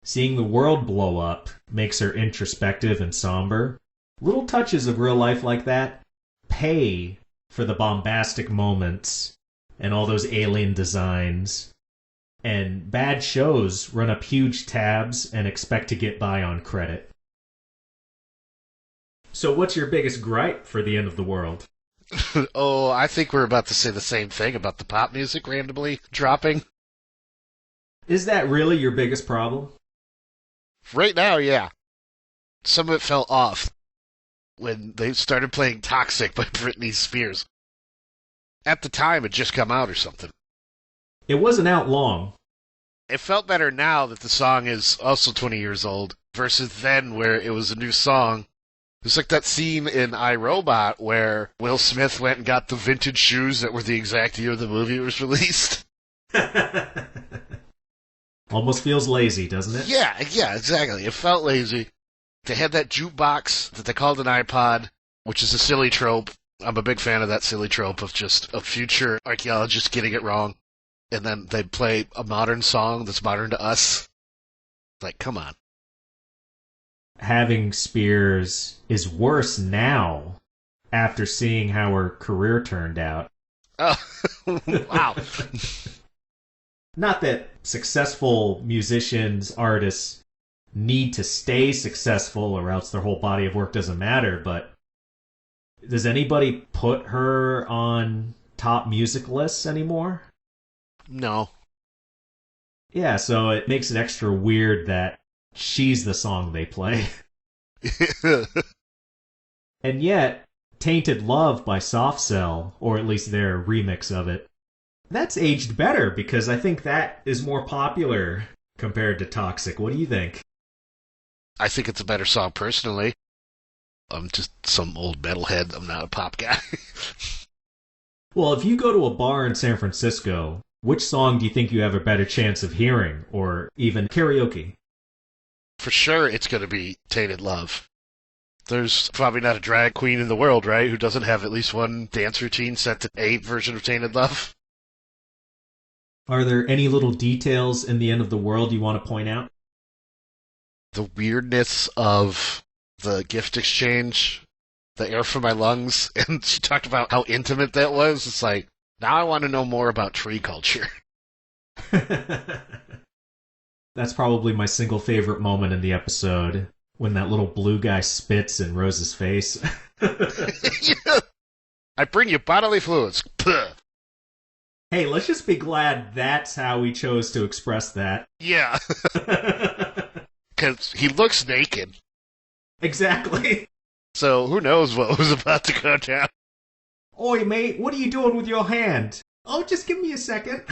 A: Seeing the world blow up makes her introspective and somber. Little touches of real life like that pay for the bombastic moments and all those alien designs. And bad shows run up huge tabs and expect to get by on credit. So what's your biggest gripe for the end of the world?
B: Oh, I think we're about to say the same thing about the pop music randomly dropping.
A: Is that really your biggest problem?
B: Right now, yeah. Some of it fell off when they started playing Toxic by Britney Spears. At the time, it just come out or something.
A: It wasn't out long.
B: It felt better now that the song is also 20 years old versus then where it was a new song. It's like that scene in iRobot where Will Smith went and got the vintage shoes that were the exact year the movie was released.
A: Almost feels lazy, doesn't it?
B: Yeah, exactly. It felt lazy. They had that jukebox that they called an iPod, which is a silly trope. I'm a big fan of that silly trope of just a future archaeologist getting it wrong. And then they play a modern song that's modern to us. Like, come on.
A: Having Spears is worse now after seeing how her career turned out.
B: Oh, wow.
A: Not that successful musicians, artists need to stay successful or else their whole body of work doesn't matter, but does anybody put her on top music lists anymore?
B: No.
A: Yeah, so it makes it extra weird that she's the song they play. And yet, Tainted Love by Soft Cell, or at least their remix of it, that's aged better because I think that is more popular compared to Toxic. What do you think?
B: I think it's a better song personally. I'm just some old metalhead. I'm not a pop guy.
A: Well, if you go to a bar in San Francisco, which song do you think you have a better chance of hearing, or even karaoke?
B: For sure, it's going to be Tainted Love. There's probably not a drag queen in the world, right, who doesn't have at least one dance routine set to a version of Tainted Love.
A: Are there any little details in the end of the world you want to point out?
B: The weirdness of the gift exchange, the air from my lungs, and she talked about how intimate that was. It's like, now I want to know more about tree culture.
A: That's probably my single favorite moment in the episode, when that little blue guy spits in Rose's face.
B: I bring you bodily fluids. Puh.
A: Hey, let's just be glad that's how we chose to express that.
B: Yeah. Because he looks naked.
A: Exactly.
B: So who knows what was about to go down.
A: Oi, mate, what are you doing with your hand? Oh, just give me a second.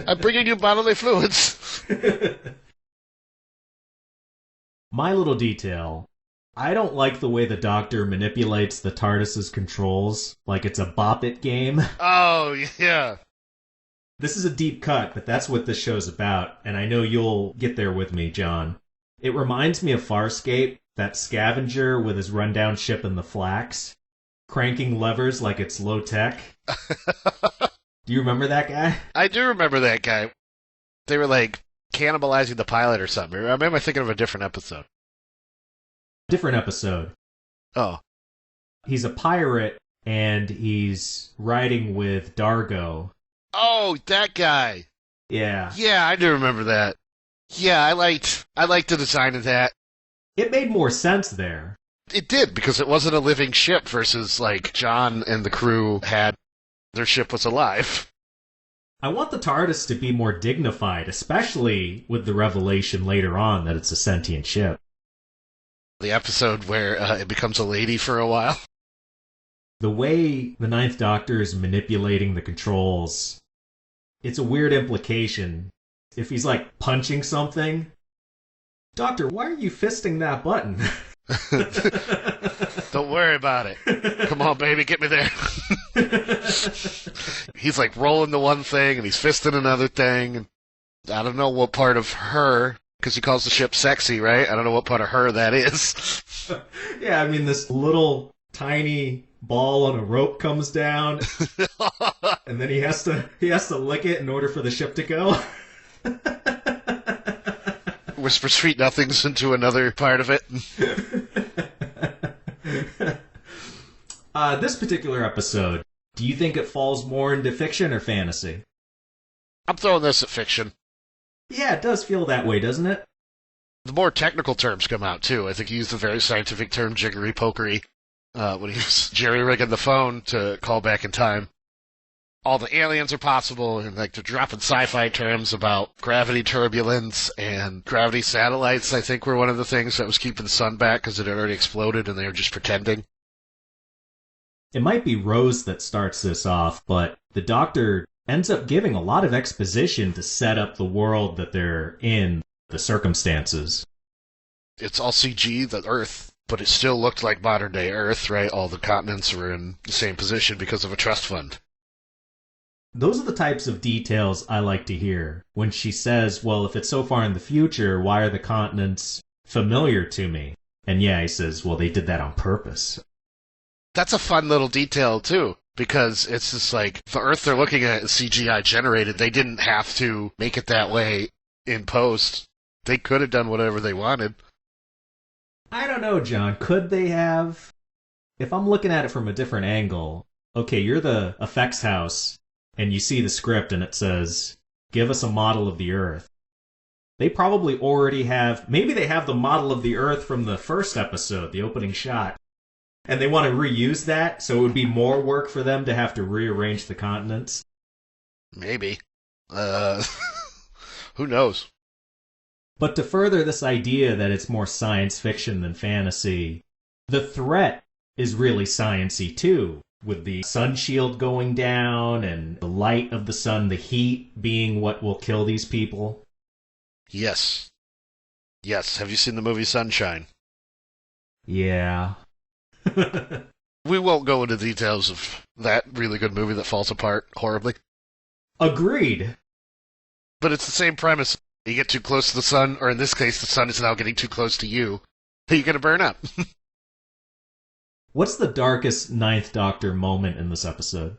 B: I'm bringing you bodily fluids.
A: My little detail. I don't like the way the Doctor manipulates the TARDIS's controls like it's a bop it game.
B: Oh, yeah.
A: This is a deep cut, but that's what this show's about, and I know you'll get there with me, John. It reminds me of Farscape, that scavenger with his rundown ship in the flax, cranking levers like it's low-tech. Do you remember that guy?
B: I do remember that guy. They were, like, cannibalizing the pilot or something. I remember thinking of a different episode.
A: Different episode.
B: Oh.
A: He's a pirate, and he's riding with Dargo.
B: Oh, that guy.
A: Yeah.
B: Yeah, I do remember that. Yeah, I liked the design of that.
A: It made more sense there.
B: It did, because it wasn't a living ship versus, like, John and the crew had their ship was alive.
A: I want the TARDIS to be more dignified, especially with the revelation later on that it's a sentient ship.
B: The episode where it becomes a lady for a while.
A: The way the Ninth Doctor is manipulating the controls, it's a weird implication. If he's, like, punching something, Doctor, why are you fisting that button?
B: Don't worry about it. Come on, baby, get me there. He's, like, rolling the one thing, and he's fisting another thing. And I don't know what part of her Because he calls the ship sexy, right? I don't know what part of her that is.
A: Yeah, I mean, this little tiny ball on a rope comes down, and then he has to lick it in order for the ship to go.
B: Whisper sweet nothings into another part of it.
A: This particular episode, do you think it falls more into fiction or fantasy?
B: I'm throwing this at fiction.
A: Yeah, it does feel that way, doesn't it?
B: The more technical terms come out, too. I think he used the very scientific term jiggery-pokery when he was jerry-rigging the phone to call back in time. All the aliens are possible, and like they're dropping sci-fi terms about gravity turbulence and gravity satellites, I think were one of the things that was keeping the sun back because it had already exploded and they were just pretending.
A: It might be Rose that starts this off, but the Doctor ends up giving a lot of exposition to set up the world that they're in, the circumstances.
B: It's all CG, the Earth, but it still looked like modern-day Earth, right? All the continents were in the same position because of a trust fund.
A: Those are the types of details I like to hear. When she says, well, if it's so far in the future, why are the continents familiar to me? And yeah, he says, well, they did that on purpose.
B: That's a fun little detail, too, because it's just like, the Earth they're looking at is CGI generated. They didn't have to make it that way in post. They could have done whatever they wanted.
A: I don't know, John. Could they have? If I'm looking at it from a different angle, okay, you're the effects house, and you see the script and it says, give us a model of the Earth. They probably already have, maybe they have the model of the Earth from the first episode, the opening shot, and they want to reuse that, so it would be more work for them to have to rearrange the continents.
B: Maybe. Who knows?
A: But to further this idea that it's more science fiction than fantasy, the threat is really science-y too, with the sun shield going down and the light of the sun, the heat being what will kill these people.
B: Yes. Yes. Have you seen the movie Sunshine?
A: Yeah.
B: We won't go into details of that really good movie that falls apart horribly.
A: Agreed.
B: But it's the same premise. You get too close to the sun, or in this case, the sun is now getting too close to you. You're going to burn up.
A: What's the darkest Ninth Doctor moment in this episode?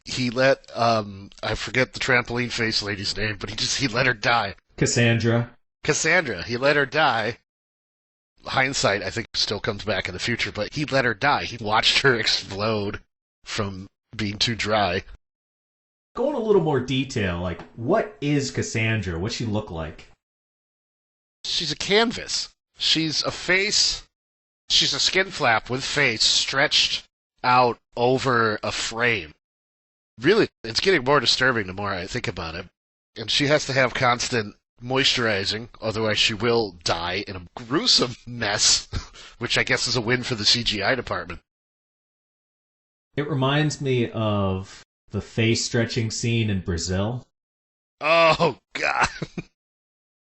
B: He let, I forget the trampoline face lady's name, but he let her die.
A: Cassandra.
B: He let her die. Hindsight, I think, still comes back in the future, but he let her die. He watched her explode from being too dry.
A: Go in a little more detail, like, what is Cassandra? What's she look like?
B: She's a canvas. She's a face. She's a skin flap with face stretched out over a frame. Really, it's getting more disturbing the more I think about it. And she has to have constant moisturizing, otherwise she will die in a gruesome mess, which I guess is a win for the CGI department.
A: It reminds me of the face stretching scene in Brazil.
B: Oh, God.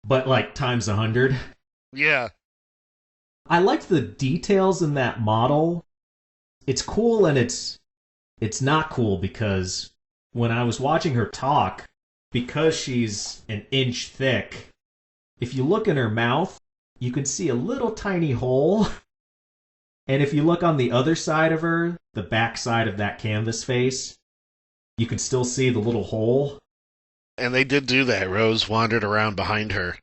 A: But like times 100.
B: Yeah.
A: I liked the details in that model. It's cool and it's not cool because when I was watching her talk, because she's an inch thick, if you look in her mouth, you can see a little tiny hole. And if you look on the other side of her, the back side of that canvas face, you can still see the little hole.
B: And they did do that. Rose wandered around behind her.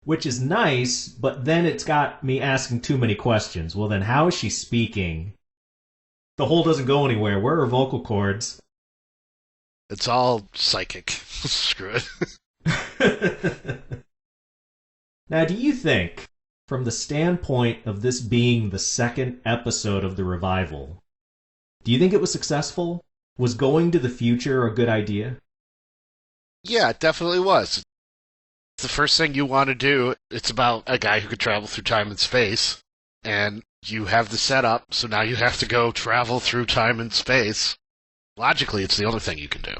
A: Which is nice, but then it's got me asking too many questions. Well, then how is she speaking? The hole doesn't go anywhere. Where are her vocal cords?
B: It's all psychic. Screw it.
A: Now, do you think, from the standpoint of this being the second episode of the revival, do you think it was successful? Was going to the future a good idea?
B: Yeah, it definitely was. It's the first thing you want to do. It's about a guy who could travel through time and space, and you have the setup, so now you have to go travel through time and space. Logically, it's the only thing you can do.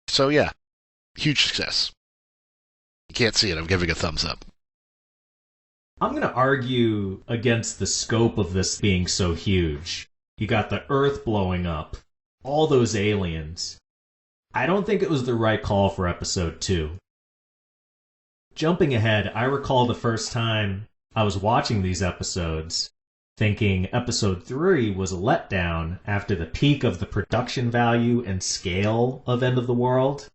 B: So yeah, huge success. You can't see it, I'm giving a thumbs up.
A: I'm going to argue against the scope of this being so huge. You got the Earth blowing up, all those aliens. I don't think it was the right call for episode 2. Jumping ahead, I recall the first time I was watching these episodes, thinking episode 3 was a letdown after the peak of the production value and scale of End of the World.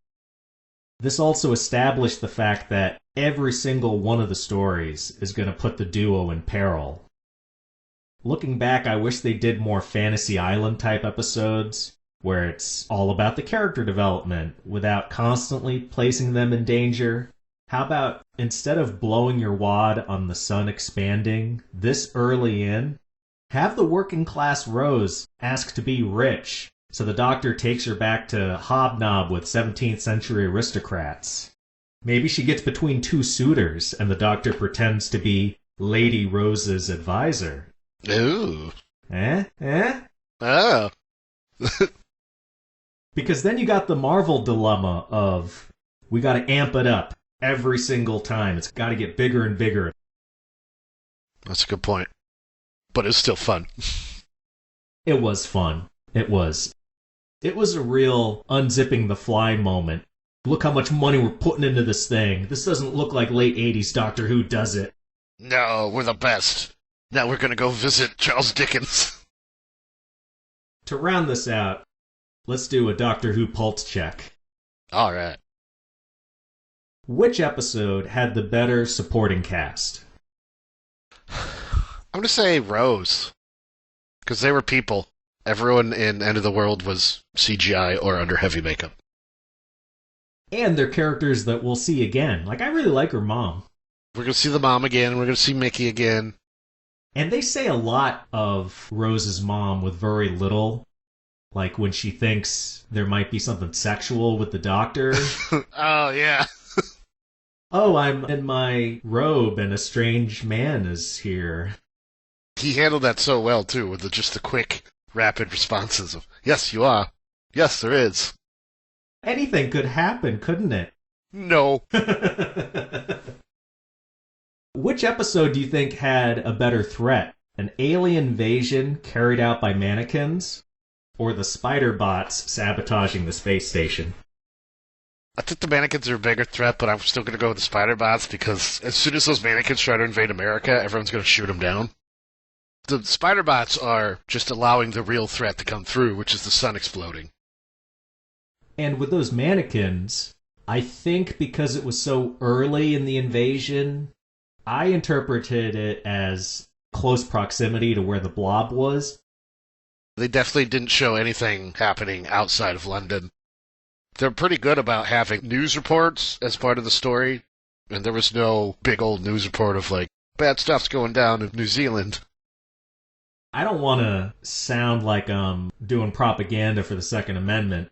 A: This also established the fact that every single one of the stories is going to put the duo in peril. Looking back, I wish they did more Fantasy Island type episodes, where it's all about the character development without constantly placing them in danger. How about, instead of blowing your wad on the sun expanding this early in, have the working class Rose ask to be rich, so the Doctor takes her back to hobnob with 17th century aristocrats. Maybe she gets between two suitors and the Doctor pretends to be Lady Rose's advisor.
B: Ooh.
A: Oh. Because then you got the Marvel dilemma of, we gotta amp it up every single time. It's gotta get bigger and bigger.
B: That's a good point. But it's still fun.
A: It was fun. It was. It was a real unzipping the fly moment. Look how much money we're putting into this thing. This doesn't look like late 80s Doctor Who, does it?
B: No, we're the best. Now we're gonna go visit Charles Dickens.
A: To round this out, let's do a Doctor Who pulse check.
B: Alright.
A: Which episode had the better supporting cast?
B: I'm gonna say Rose. Because they were people. Everyone in End of the World was CGI or under heavy makeup.
A: And they're characters that we'll see again. Like, I really like her mom.
B: We're gonna see the mom again, we're gonna see Mickey again.
A: And they say a lot of Rose's mom with very little. Like when she thinks there might be something sexual with the Doctor.
B: Oh, yeah.
A: Oh, I'm in my robe and a strange man is here.
B: He handled that so well, too, with just the quick, rapid responses of, yes, you are. Yes, there is.
A: Anything could happen, couldn't it?
B: No.
A: Which episode do you think had a better threat? An alien invasion carried out by mannequins? Or the spider bots sabotaging the space station?
B: I think the mannequins are a bigger threat, but I'm still going to go with the spider bots because as soon as those mannequins try to invade America, everyone's going to shoot them down. The spider bots are just allowing the real threat to come through, which is the sun exploding.
A: And with those mannequins, I think because it was so early in the invasion, I interpreted it as close proximity to where the blob was.
B: They definitely didn't show anything happening outside of London. They're pretty good about having news reports as part of the story, and there was no big old news report of, like, bad stuff's going down in New Zealand.
A: I don't want to sound like I'm doing propaganda for the Second Amendment.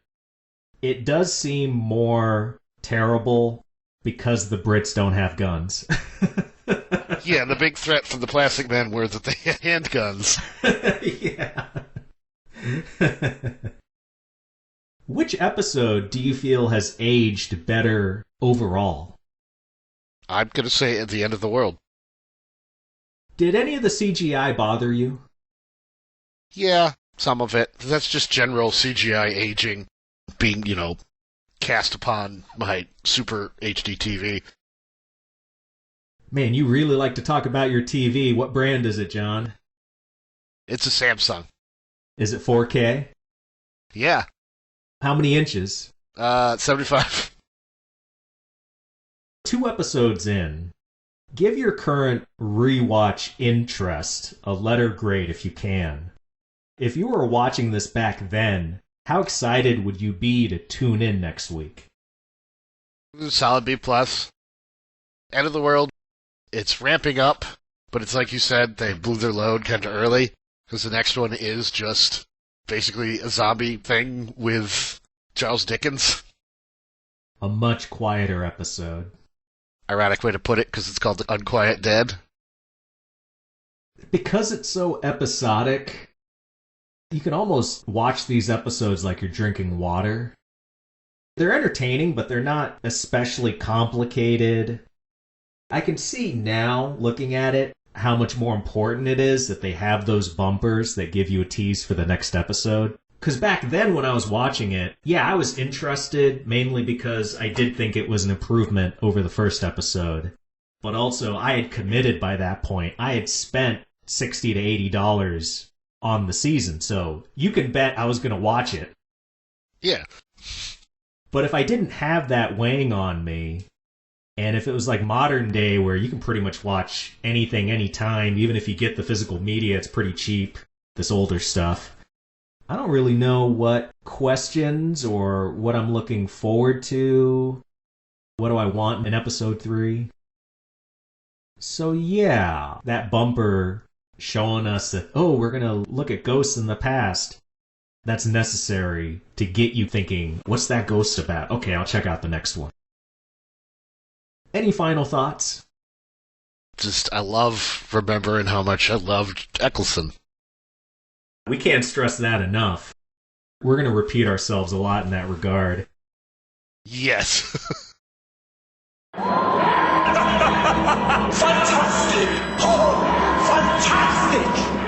A: It does seem more terrible because the Brits don't have guns.
B: Yeah, and the big threat from the Plastic Men were that they had handguns.
A: Yeah. Which episode do you feel has aged better overall?
B: I'm going to say at the End of the World.
A: Did any of the CGI bother you?
B: Yeah, some of it. That's just general CGI aging being, cast upon my Super HD TV.
A: Man, you really like to talk about your TV. What brand is it, John?
B: It's a Samsung.
A: Is it 4K?
B: Yeah.
A: How many inches?
B: 75.
A: 2 episodes in, give your current rewatch interest a letter grade if you can. If you were watching this back then, how excited would you be to tune in next week?
B: Solid B+. End of the World, it's ramping up, but it's like you said, they blew their load kind of early, because the next one is just basically a zombie thing with Charles Dickens.
A: A much quieter episode.
B: Ironic way to put it, because it's called The Unquiet Dead.
A: Because it's so episodic, you can almost watch these episodes like you're drinking water. They're entertaining, but they're not especially complicated. I can see now, looking at it, how much more important it is that they have those bumpers that give you a tease for the next episode. Because back then when I was watching it, yeah, I was interested mainly because I did think it was an improvement over the first episode. But also, I had committed by that point. I had spent $60 to $80 on the season, so you can bet I was going to watch it.
B: Yeah.
A: But if I didn't have that weighing on me, and if it was like modern day where you can pretty much watch anything, anytime, even if you get the physical media, it's pretty cheap, this older stuff. I don't really know what questions or what I'm looking forward to. What do I want in episode 3? So yeah, that bumper showing us that, oh, we're going to look at ghosts in the past. That's necessary to get you thinking, what's that ghost about? Okay, I'll check out the next one. Any final thoughts?
B: Just, I love remembering how much I loved Eccleston.
A: We can't stress that enough. We're going to repeat ourselves a lot in that regard.
B: Yes.
I: Fantastic! Oh, fantastic!